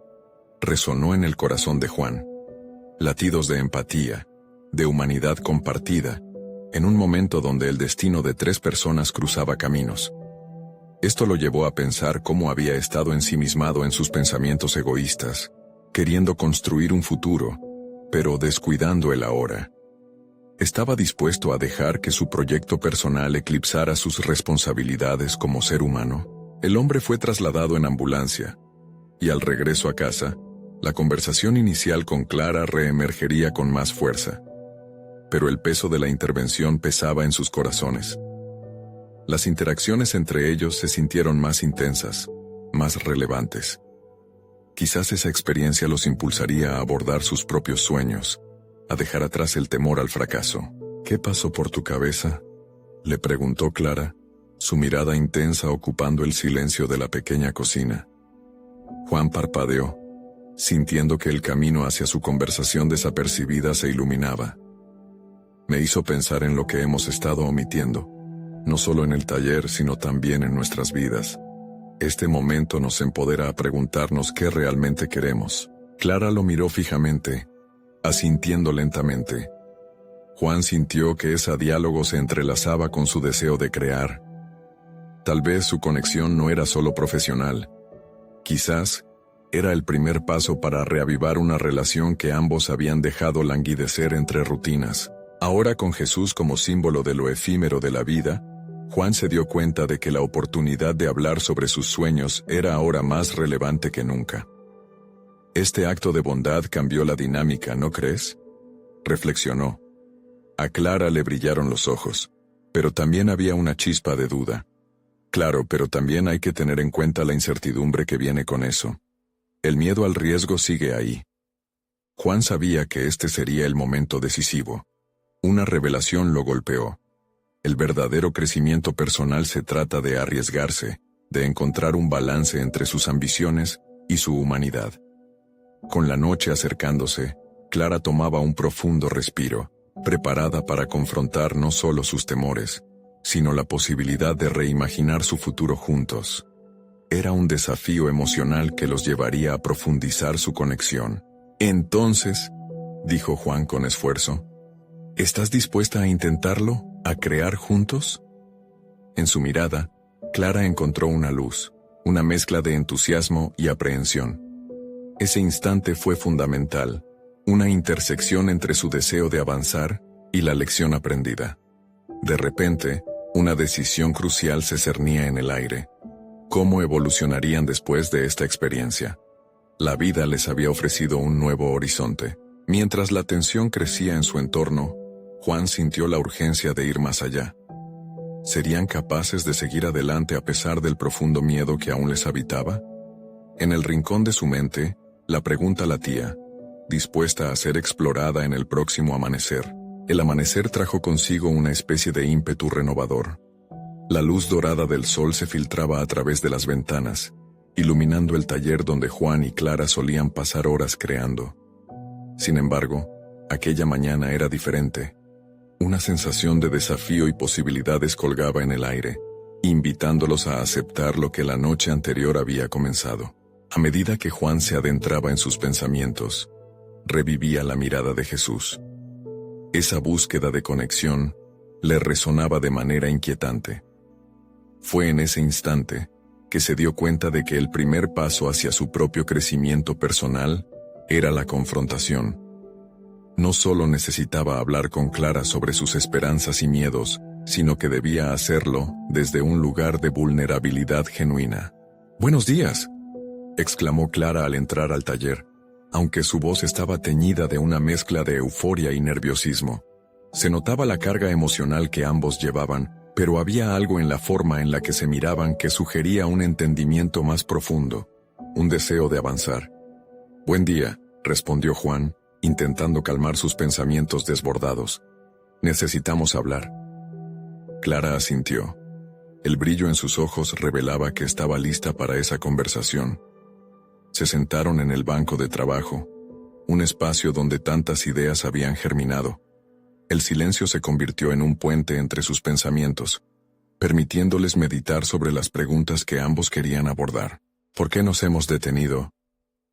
resonó en el corazón de Juan. Latidos de empatía, de humanidad compartida, en un momento donde el destino de 3 personas cruzaba caminos. Esto lo llevó a pensar cómo había estado ensimismado en sus pensamientos egoístas, queriendo construir un futuro, pero descuidando el ahora. ¿Estaba dispuesto a dejar que su proyecto personal eclipsara sus responsabilidades como ser humano? El hombre fue trasladado en ambulancia, y al regreso a casa, la conversación inicial con Clara reemergería con más fuerza. Pero el peso de la intervención pesaba en sus corazones. Las interacciones entre ellos se sintieron más intensas, más relevantes. Quizás esa experiencia los impulsaría a abordar sus propios sueños, a dejar atrás el temor al fracaso. «¿Qué pasó por tu cabeza?», le preguntó Clara, su mirada intensa ocupando el silencio de la pequeña cocina. Juan parpadeó, sintiendo que el camino hacia su conversación desapercibida se iluminaba. «Me hizo pensar en lo que hemos estado omitiendo», no solo en el taller, sino también en nuestras vidas. Este momento nos empodera a preguntarnos qué realmente queremos. Clara lo miró fijamente, asintiendo lentamente. Juan sintió que ese diálogo se entrelazaba con su deseo de crear. Tal vez su conexión no era solo profesional. Quizás era el primer paso para reavivar una relación que ambos habían dejado languidecer entre rutinas. Ahora, con Jesús como símbolo de lo efímero de la vida, Juan se dio cuenta de que la oportunidad de hablar sobre sus sueños era ahora más relevante que nunca. Este acto de bondad cambió la dinámica, ¿no crees? Reflexionó. A Clara le brillaron los ojos, pero también había una chispa de duda. Claro, pero también hay que tener en cuenta la incertidumbre que viene con eso. El miedo al riesgo sigue ahí. Juan sabía que este sería el momento decisivo. Una revelación lo golpeó. El verdadero crecimiento personal se trata de arriesgarse, de encontrar un balance entre sus ambiciones y su humanidad. Con la noche acercándose, Clara tomaba un profundo respiro, preparada para confrontar no solo sus temores, sino la posibilidad de reimaginar su futuro juntos. Era un desafío emocional que los llevaría a profundizar su conexión. Entonces, dijo Juan con esfuerzo, ¿estás dispuesta a intentarlo, a crear juntos? En su mirada, Clara encontró una luz, una mezcla de entusiasmo y aprehensión. Ese instante fue fundamental, una intersección entre su deseo de avanzar y la lección aprendida. De repente, una decisión crucial se cernía en el aire. ¿Cómo evolucionarían después de esta experiencia? La vida les había ofrecido un nuevo horizonte. Mientras la tensión crecía en su entorno, Juan sintió la urgencia de ir más allá. ¿Serían capaces de seguir adelante a pesar del profundo miedo que aún les habitaba? En el rincón de su mente, la pregunta latía, dispuesta a ser explorada en el próximo amanecer. El amanecer trajo consigo una especie de ímpetu renovador. La luz dorada del sol se filtraba a través de las ventanas, iluminando el taller donde Juan y Clara solían pasar horas creando. Sin embargo, aquella mañana era diferente. Una sensación de desafío y posibilidades colgaba en el aire, invitándolos a aceptar lo que la noche anterior había comenzado. A medida que Juan se adentraba en sus pensamientos, revivía la mirada de Jesús. Esa búsqueda de conexión le resonaba de manera inquietante. Fue en ese instante que se dio cuenta de que el primer paso hacia su propio crecimiento personal era la confrontación. No solo necesitaba hablar con Clara sobre sus esperanzas y miedos, sino que debía hacerlo desde un lugar de vulnerabilidad genuina. «Buenos días», exclamó Clara al entrar al taller, aunque su voz estaba teñida de una mezcla de euforia y nerviosismo. Se notaba la carga emocional que ambos llevaban, pero había algo en la forma en la que se miraban que sugería un entendimiento más profundo, un deseo de avanzar. «Buen día», respondió Juan, intentando calmar sus pensamientos desbordados. «Necesitamos hablar». Clara asintió. El brillo en sus ojos revelaba que estaba lista para esa conversación. Se sentaron en el banco de trabajo, un espacio donde tantas ideas habían germinado. El silencio se convirtió en un puente entre sus pensamientos, permitiéndoles meditar sobre las preguntas que ambos querían abordar. «¿Por qué nos hemos detenido?»,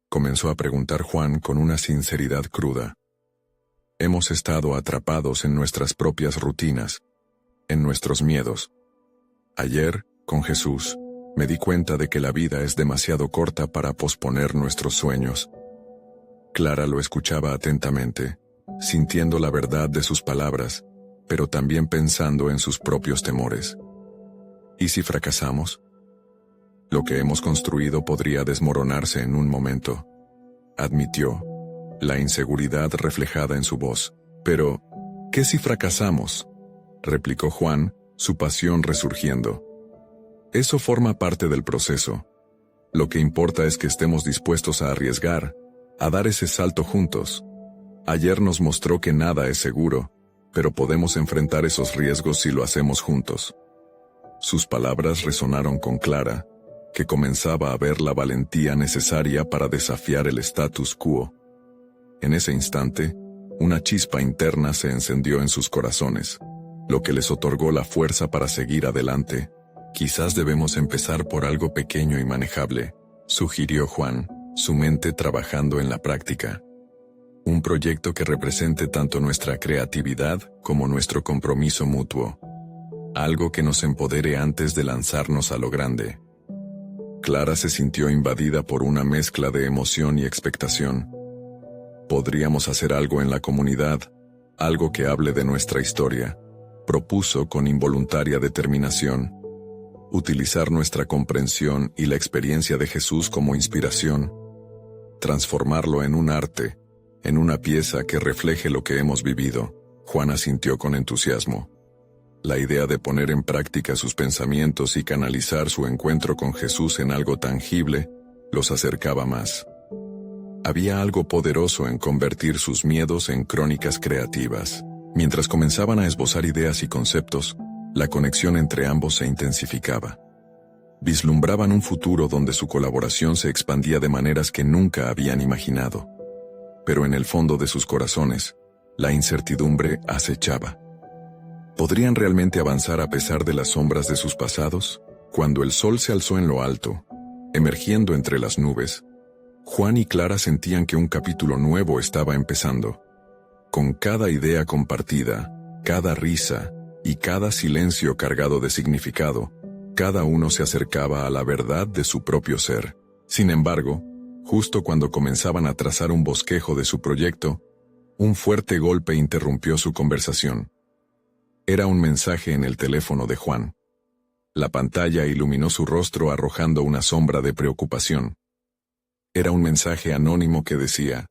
comenzó a preguntar Juan con una sinceridad cruda. «Hemos estado atrapados en nuestras propias rutinas, en nuestros miedos. Ayer, con Jesús, me di cuenta de que la vida es demasiado corta para posponer nuestros sueños». Clara lo escuchaba atentamente, sintiendo la verdad de sus palabras, pero también pensando en sus propios temores. ¿Y si fracasamos? Lo que hemos construido podría desmoronarse en un momento, admitió, la inseguridad reflejada en su voz. «Pero, ¿qué si fracasamos?», replicó Juan, su pasión resurgiendo. «Eso forma parte del proceso. Lo que importa es que estemos dispuestos a arriesgar, a dar ese salto juntos. Ayer nos mostró que nada es seguro, pero podemos enfrentar esos riesgos si lo hacemos juntos». Sus palabras resonaron con Clara, que comenzaba a ver la valentía necesaria para desafiar el status quo. En ese instante, una chispa interna se encendió en sus corazones. lo que les otorgó la fuerza para seguir adelante. Quizás debemos empezar por algo pequeño y manejable, sugirió Juan, su mente trabajando en la práctica. Un proyecto que represente tanto nuestra creatividad como nuestro compromiso mutuo. Algo que nos empodere antes de lanzarnos a lo grande. Clara se sintió invadida por una mezcla de emoción y expectación. Podríamos hacer algo en la comunidad, algo que hable de nuestra historia, propuso con involuntaria determinación. Utilizar nuestra comprensión y la experiencia de Jesús como inspiración. Transformarlo en un arte, en una pieza que refleje lo que hemos vivido. Juan asintió con entusiasmo. La idea de poner en práctica sus pensamientos y canalizar su encuentro con Jesús en algo tangible, los acercaba más. Había algo poderoso en convertir sus miedos en crónicas creativas. Mientras comenzaban a esbozar ideas y conceptos, la conexión entre ambos se intensificaba. Vislumbraban un futuro donde su colaboración se expandía de maneras que nunca habían imaginado. Pero en el fondo de sus corazones, la incertidumbre acechaba. ¿Podrían realmente avanzar a pesar de las sombras de sus pasados? Cuando el sol se alzó en lo alto, emergiendo entre las nubes, Juan y Clara sentían que un capítulo nuevo estaba empezando. Con cada idea compartida, cada risa y cada silencio cargado de significado, cada uno se acercaba a la verdad de su propio ser. Sin embargo, justo cuando comenzaban a trazar un bosquejo de su proyecto, un fuerte golpe interrumpió su conversación. Era un mensaje en el teléfono de Juan. La pantalla iluminó su rostro arrojando una sombra de preocupación. Era un mensaje anónimo que decía: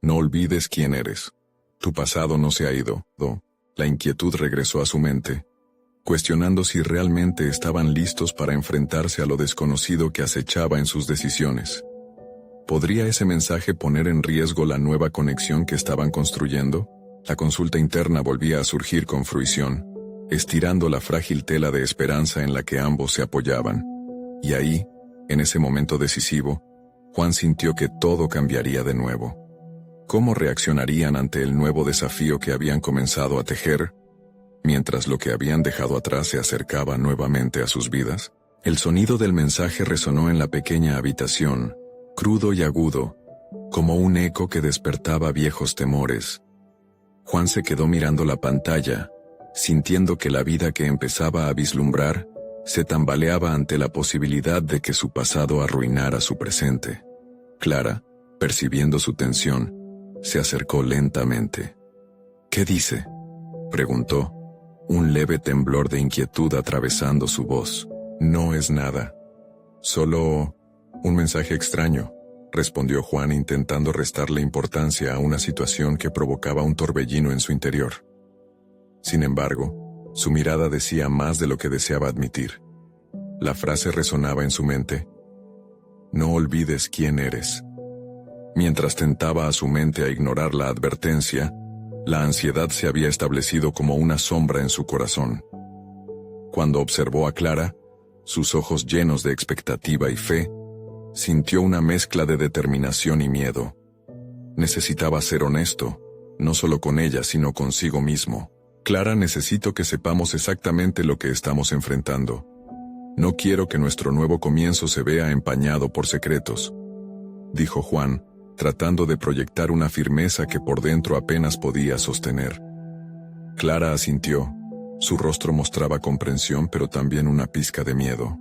«No olvides quién eres. Tu pasado no se ha ido». La inquietud regresó a su mente, cuestionando si realmente estaban listos para enfrentarse a lo desconocido que acechaba en sus decisiones. ¿Podría ese mensaje poner en riesgo la nueva conexión que estaban construyendo? La consulta interna volvía a surgir con fruición, estirando la frágil tela de esperanza en la que ambos se apoyaban. Y ahí, en ese momento decisivo, Juan sintió que todo cambiaría de nuevo. ¿Cómo reaccionarían ante el nuevo desafío que habían comenzado a tejer, mientras lo que habían dejado atrás se acercaba nuevamente a sus vidas? El sonido del mensaje resonó en la pequeña habitación, crudo y agudo, como un eco que despertaba viejos temores. Juan se quedó mirando la pantalla, sintiendo que la vida que empezaba a vislumbrar se tambaleaba ante la posibilidad de que su pasado arruinara su presente. Clara, percibiendo su tensión, se acercó lentamente. «¿Qué dice?», preguntó, un leve temblor de inquietud atravesando su voz. «No es nada. Solo un mensaje extraño», respondió Juan intentando restarle importancia a una situación que provocaba un torbellino en su interior. Sin embargo, su mirada decía más de lo que deseaba admitir. La frase resonaba en su mente: «No olvides quién eres». Mientras tentaba a su mente a ignorar la advertencia, la ansiedad se había establecido como una sombra en su corazón. Cuando observó a Clara, sus ojos llenos de expectativa y fe, sintió una mezcla de determinación y miedo. Necesitaba ser honesto, no solo con ella sino consigo mismo. «Clara, necesito que sepamos exactamente lo que estamos enfrentando. No quiero que nuestro nuevo comienzo se vea empañado por secretos», dijo Juan, tratando de proyectar una firmeza que por dentro apenas podía sostener. Clara asintió. Su rostro mostraba comprensión pero también una pizca de miedo.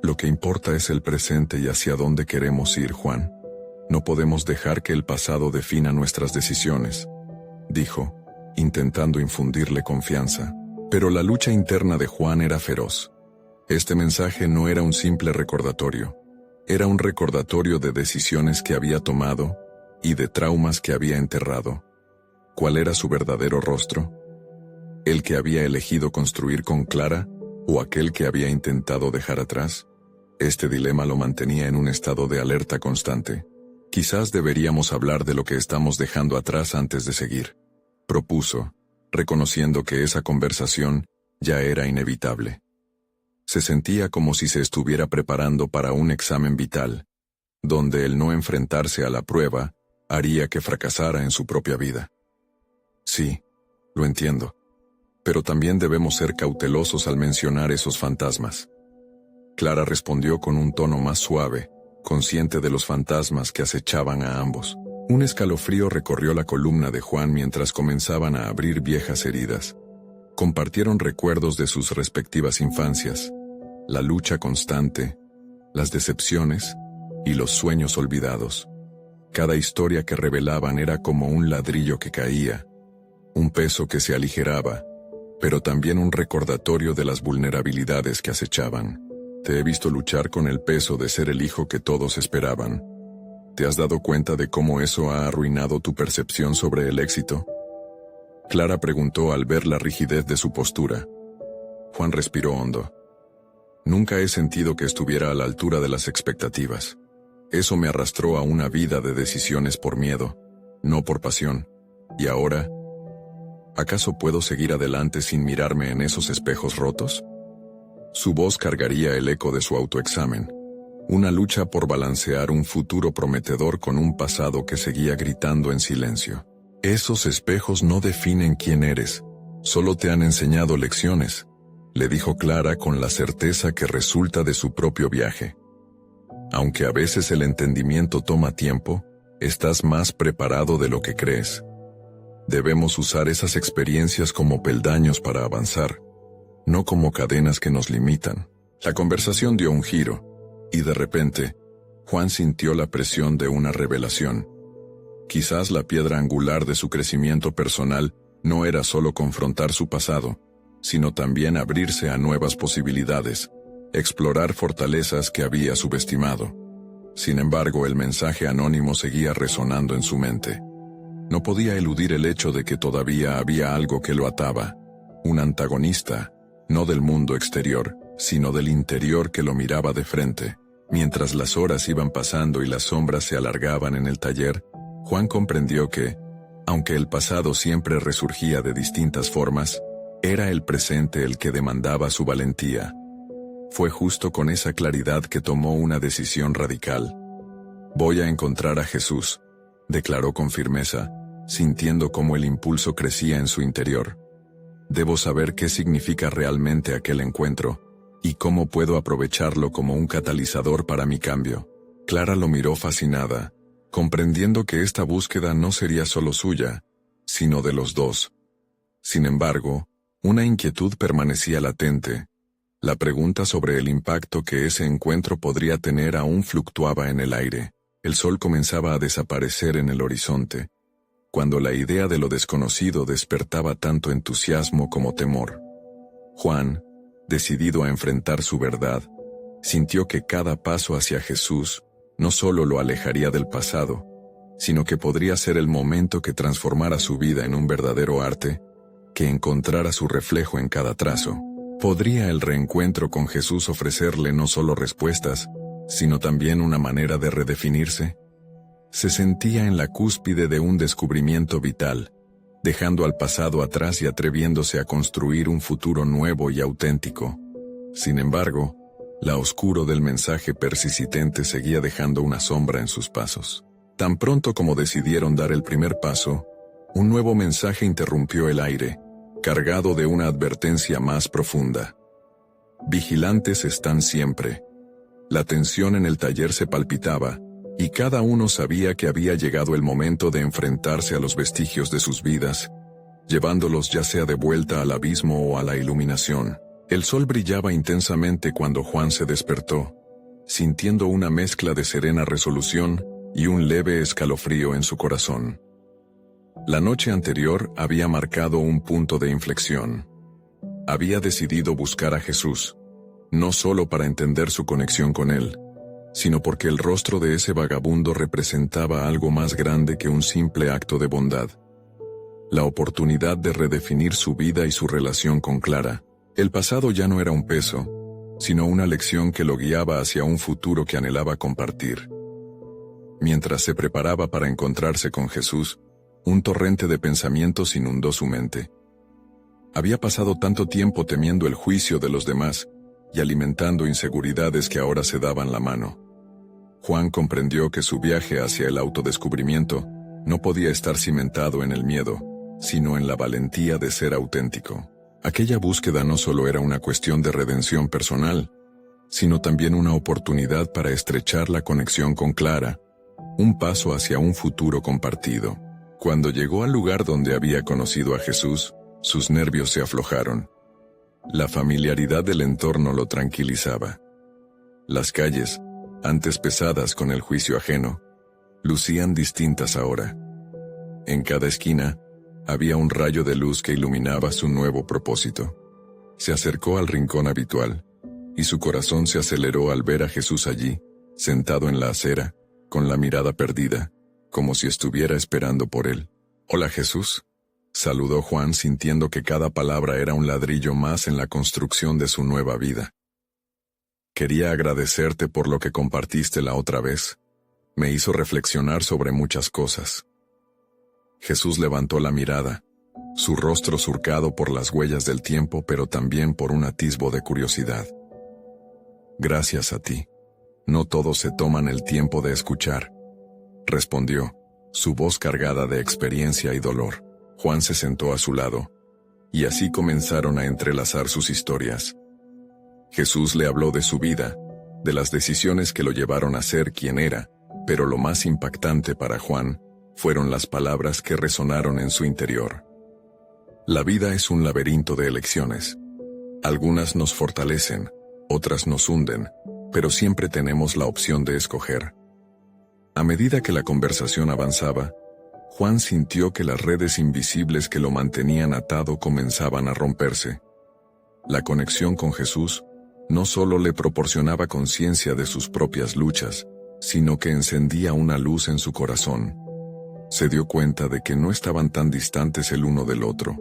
«Lo que importa es el presente y hacia dónde queremos ir, Juan. No podemos dejar que el pasado defina nuestras decisiones», dijo, intentando infundirle confianza. Pero la lucha interna de Juan era feroz. Este mensaje no era un simple recordatorio. Era un recordatorio de decisiones que había tomado y de traumas que había enterrado. ¿Cuál era su verdadero rostro? ¿El que había elegido construir con Clara o aquel que había intentado dejar atrás? Este dilema lo mantenía en un estado de alerta constante. «Quizás deberíamos hablar de lo que estamos dejando atrás antes de seguir», propuso, reconociendo que esa conversación ya era inevitable. Se sentía como si se estuviera preparando para un examen vital, donde el no enfrentarse a la prueba haría que fracasara en su propia vida. «Sí, lo entiendo. pero también debemos ser cautelosos al mencionar esos fantasmas. Clara respondió con un tono más suave, consciente de los fantasmas que acechaban a ambos. Un escalofrío recorrió la columna de Juan mientras comenzaban a abrir viejas heridas. Compartieron recuerdos de sus respectivas infancias, la lucha constante, las decepciones y los sueños olvidados. Cada historia que revelaban era como un ladrillo que caía, un peso que se aligeraba, pero también un recordatorio de las vulnerabilidades que acechaban. Te he visto luchar con el peso de ser el hijo que todos esperaban. ¿Te has dado cuenta de cómo eso ha arruinado tu percepción sobre el éxito? Clara preguntó al ver la rigidez de su postura. Juan respiró hondo. Nunca he sentido que estuviera a la altura de las expectativas. Eso me arrastró a una vida de decisiones por miedo, no por pasión. ¿Y ahora? ¿Acaso puedo seguir adelante sin mirarme en esos espejos rotos? Su voz cargaría el eco de su autoexamen. Una lucha por balancear un futuro prometedor con un pasado que seguía gritando en silencio. Esos espejos no definen quién eres, solo te han enseñado lecciones, le dijo Clara con la certeza que resulta de su propio viaje. Aunque a veces el entendimiento toma tiempo, estás más preparado de lo que crees. Debemos usar esas experiencias como peldaños para avanzar, no como cadenas que nos limitan. La conversación dio un giro, y de repente, Juan sintió la presión de una revelación. Quizás la piedra angular de su crecimiento personal no era solo confrontar su pasado, sino también abrirse a nuevas posibilidades, explorar fortalezas que había subestimado. Sin embargo, el mensaje anónimo seguía resonando en su mente. No podía eludir el hecho de que todavía había algo que lo ataba, un antagonista, no del mundo exterior, sino del interior que lo miraba de frente. Mientras las horas iban pasando y las sombras se alargaban en el taller, Juan comprendió que, aunque el pasado siempre resurgía de distintas formas, era el presente el que demandaba su valentía. Fue justo con esa claridad que tomó una decisión radical. Voy a encontrar a Jesús, declaró con firmeza, sintiendo cómo el impulso crecía en su interior. Debo saber qué significa realmente aquel encuentro, y cómo puedo aprovecharlo como un catalizador para mi cambio. Clara lo miró fascinada, comprendiendo que esta búsqueda no sería solo suya, sino de los dos. Sin embargo, una inquietud permanecía latente. La pregunta sobre el impacto que ese encuentro podría tener aún fluctuaba en el aire. El sol comenzaba a desaparecer en el horizonte, cuando la idea de lo desconocido despertaba tanto entusiasmo como temor. Juan, decidido a enfrentar su verdad, sintió que cada paso hacia Jesús no solo lo alejaría del pasado, sino que podría ser el momento que transformara su vida en un verdadero arte, que encontrara su reflejo en cada trazo. ¿Podría el reencuentro con Jesús ofrecerle no solo respuestas, sino también una manera de redefinirse? Se sentía en la cúspide de un descubrimiento vital, dejando al pasado atrás y atreviéndose a construir un futuro nuevo y auténtico. Sin embargo, la oscuro del mensaje persistente seguía dejando una sombra en sus pasos. Tan pronto como decidieron dar el primer paso, un nuevo mensaje interrumpió el aire, cargado de una advertencia más profunda. Vigilantes están siempre. La tensión en el taller se palpitaba, y cada uno sabía que había llegado el momento de enfrentarse a los vestigios de sus vidas, llevándolos ya sea de vuelta al abismo o a la iluminación. El sol brillaba intensamente cuando Juan se despertó, sintiendo una mezcla de serena resolución y un leve escalofrío en su corazón. La noche anterior había marcado un punto de inflexión. Había decidido buscar a Jesús, no solo para entender su conexión con él, sino porque el rostro de ese vagabundo representaba algo más grande que un simple acto de bondad. La oportunidad de redefinir su vida y su relación con Clara. El pasado ya no era un peso, sino una lección que lo guiaba hacia un futuro que anhelaba compartir. Mientras se preparaba para encontrarse con Jesús, un torrente de pensamientos inundó su mente. Había pasado tanto tiempo temiendo el juicio de los demás y alimentando inseguridades que ahora se daban la mano. Juan comprendió que su viaje hacia el autodescubrimiento no podía estar cimentado en el miedo, sino en la valentía de ser auténtico. Aquella búsqueda no solo era una cuestión de redención personal, sino también una oportunidad para estrechar la conexión con Clara, un paso hacia un futuro compartido. Cuando llegó al lugar donde había conocido a Jesús, sus nervios se aflojaron. La familiaridad del entorno lo tranquilizaba. Las calles, antes pesadas con el juicio ajeno, lucían distintas ahora. En cada esquina, había un rayo de luz que iluminaba su nuevo propósito. Se acercó al rincón habitual, y su corazón se aceleró al ver a Jesús allí, sentado en la acera, con la mirada perdida, como si estuviera esperando por él. «Hola, Jesús», saludó Juan sintiendo que cada palabra era un ladrillo más en la construcción de su nueva vida. «Quería agradecerte por lo que compartiste la otra vez. Me hizo reflexionar sobre muchas cosas». Jesús levantó la mirada, su rostro surcado por las huellas del tiempo, pero también por un atisbo de curiosidad. «Gracias a ti. No todos se toman el tiempo de escuchar», respondió, su voz cargada de experiencia y dolor. Juan se sentó a su lado, y así comenzaron a entrelazar sus historias. Jesús le habló de su vida, de las decisiones que lo llevaron a ser quien era, pero lo más impactante para Juan fueron las palabras que resonaron en su interior. La vida es un laberinto de elecciones. Algunas nos fortalecen, otras nos hunden, pero siempre tenemos la opción de escoger. A medida que la conversación avanzaba, Juan sintió que las redes invisibles que lo mantenían atado comenzaban a romperse. La conexión con Jesús no solo le proporcionaba conciencia de sus propias luchas, sino que encendía una luz en su corazón. Se dio cuenta de que no estaban tan distantes el uno del otro.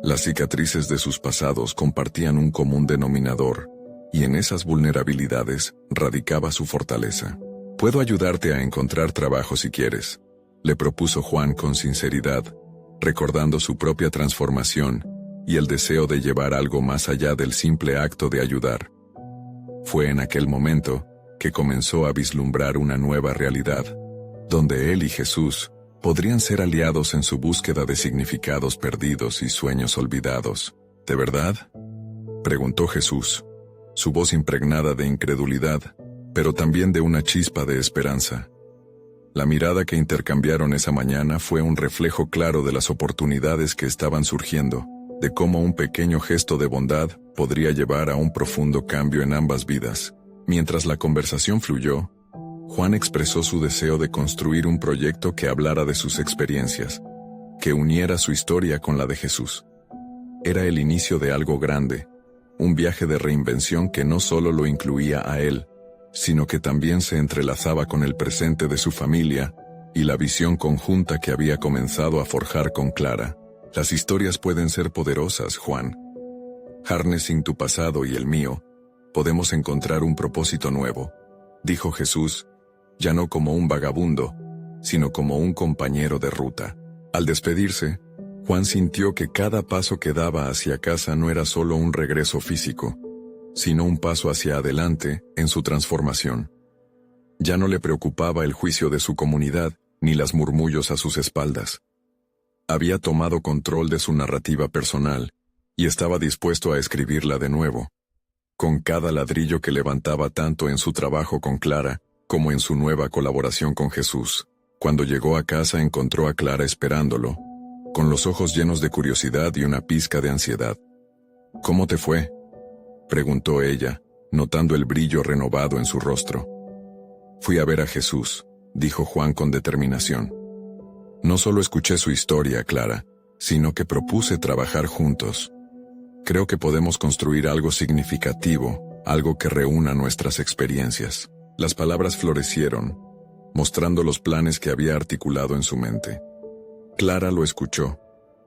Las cicatrices de sus pasados compartían un común denominador, y en esas vulnerabilidades radicaba su fortaleza. «Puedo ayudarte a encontrar trabajo si quieres», le propuso Juan con sinceridad, recordando su propia transformación y el deseo de llevar algo más allá del simple acto de ayudar. Fue en aquel momento que comenzó a vislumbrar una nueva realidad, donde él y Jesús podrían ser aliados en su búsqueda de significados perdidos y sueños olvidados. «¿De verdad?», preguntó Jesús, su voz impregnada de incredulidad, pero también de una chispa de esperanza. La mirada que intercambiaron esa mañana fue un reflejo claro de las oportunidades que estaban surgiendo, de cómo un pequeño gesto de bondad podría llevar a un profundo cambio en ambas vidas. Mientras la conversación fluyó, Juan expresó su deseo de construir un proyecto que hablara de sus experiencias, que uniera su historia con la de Jesús. Era el inicio de algo grande, un viaje de reinvención que no solo lo incluía a él, sino que también se entrelazaba con el presente de su familia y la visión conjunta que había comenzado a forjar con Clara. «Las historias pueden ser poderosas, Juan. Harnessing tu pasado y el mío, podemos encontrar un propósito nuevo», dijo Jesús, ya no como un vagabundo, sino como un compañero de ruta. Al despedirse, Juan sintió que cada paso que daba hacia casa no era solo un regreso físico, sino un paso hacia adelante en su transformación. Ya no le preocupaba el juicio de su comunidad, ni las murmullos a sus espaldas. Había tomado control de su narrativa personal, y estaba dispuesto a escribirla de nuevo. Con cada ladrillo que levantaba tanto en su trabajo con Clara, como en su nueva colaboración con Jesús. Cuando llegó a casa encontró a Clara esperándolo, con los ojos llenos de curiosidad y una pizca de ansiedad. «¿Cómo te fue?», preguntó ella, notando el brillo renovado en su rostro. «Fui a ver a Jesús», dijo Juan con determinación. «No solo escuché su historia, Clara, sino que propuse trabajar juntos. Creo que podemos construir algo significativo, algo que reúna nuestras experiencias». Las palabras florecieron, mostrando los planes que había articulado en su mente. Clara lo escuchó,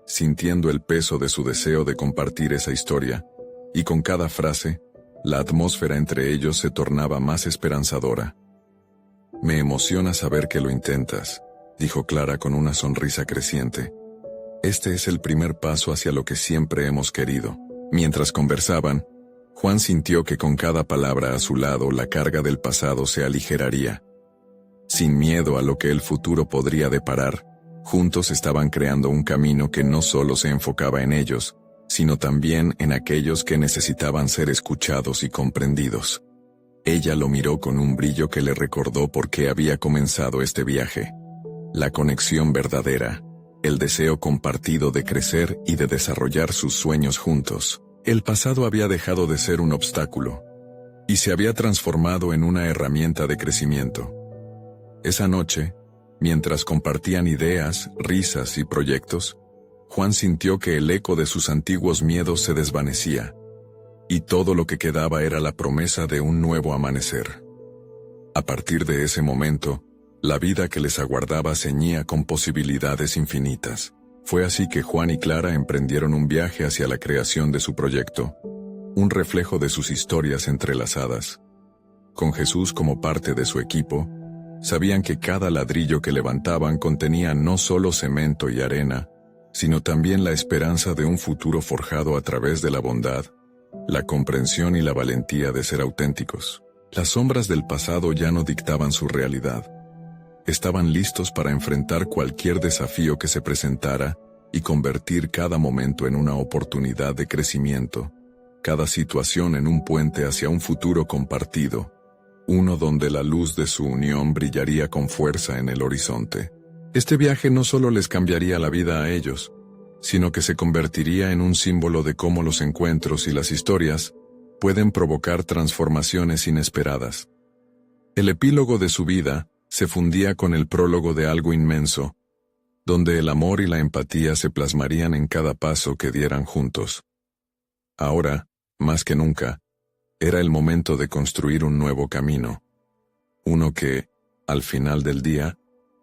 sintiendo el peso de su deseo de compartir esa historia, y con cada frase, la atmósfera entre ellos se tornaba más esperanzadora. «Me emociona saber que lo intentas», dijo Clara con una sonrisa creciente. «Este es el primer paso hacia lo que siempre hemos querido». Mientras conversaban, Juan sintió que con cada palabra a su lado la carga del pasado se aligeraría. Sin miedo a lo que el futuro podría deparar, juntos estaban creando un camino que no solo se enfocaba en ellos, sino también en aquellos que necesitaban ser escuchados y comprendidos. Ella lo miró con un brillo que le recordó por qué había comenzado este viaje. La conexión verdadera, el deseo compartido de crecer y de desarrollar sus sueños juntos. El pasado había dejado de ser un obstáculo y se había transformado en una herramienta de crecimiento. Esa noche, mientras compartían ideas, risas y proyectos, Juan sintió que el eco de sus antiguos miedos se desvanecía, y todo lo que quedaba era la promesa de un nuevo amanecer. A partir de ese momento, la vida que les aguardaba ceñía con posibilidades infinitas. Fue así que Juan y Clara emprendieron un viaje hacia la creación de su proyecto, un reflejo de sus historias entrelazadas. Con Jesús como parte de su equipo, sabían que cada ladrillo que levantaban contenía no solo cemento y arena, sino también la esperanza de un futuro forjado a través de la bondad, la comprensión y la valentía de ser auténticos. Las sombras del pasado ya no dictaban su realidad. Estaban listos para enfrentar cualquier desafío que se presentara y convertir cada momento en una oportunidad de crecimiento, cada situación en un puente hacia un futuro compartido, uno donde la luz de su unión brillaría con fuerza en el horizonte. Este viaje no solo les cambiaría la vida a ellos, sino que se convertiría en un símbolo de cómo los encuentros y las historias pueden provocar transformaciones inesperadas. El epílogo de su vida se fundía con el prólogo de algo inmenso, donde el amor y la empatía se plasmarían en cada paso que dieran juntos. Ahora, más que nunca, era el momento de construir un nuevo camino, uno que, al final del día,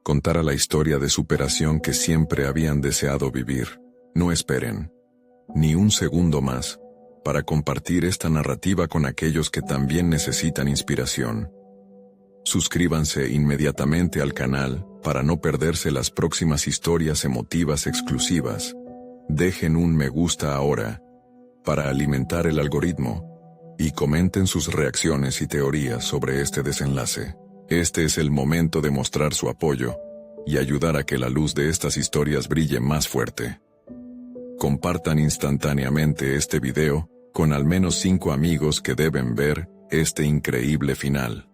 contara la historia de superación que siempre habían deseado vivir. No esperen ni un segundo más para compartir esta narrativa con aquellos que también necesitan inspiración. Suscríbanse inmediatamente al canal para no perderse las próximas historias emotivas exclusivas. Dejen un me gusta ahora para alimentar el algoritmo y comenten sus reacciones y teorías sobre este desenlace. Este es el momento de mostrar su apoyo y ayudar a que la luz de estas historias brille más fuerte. Compartan instantáneamente este video con al menos 5 amigos que deben ver este increíble final.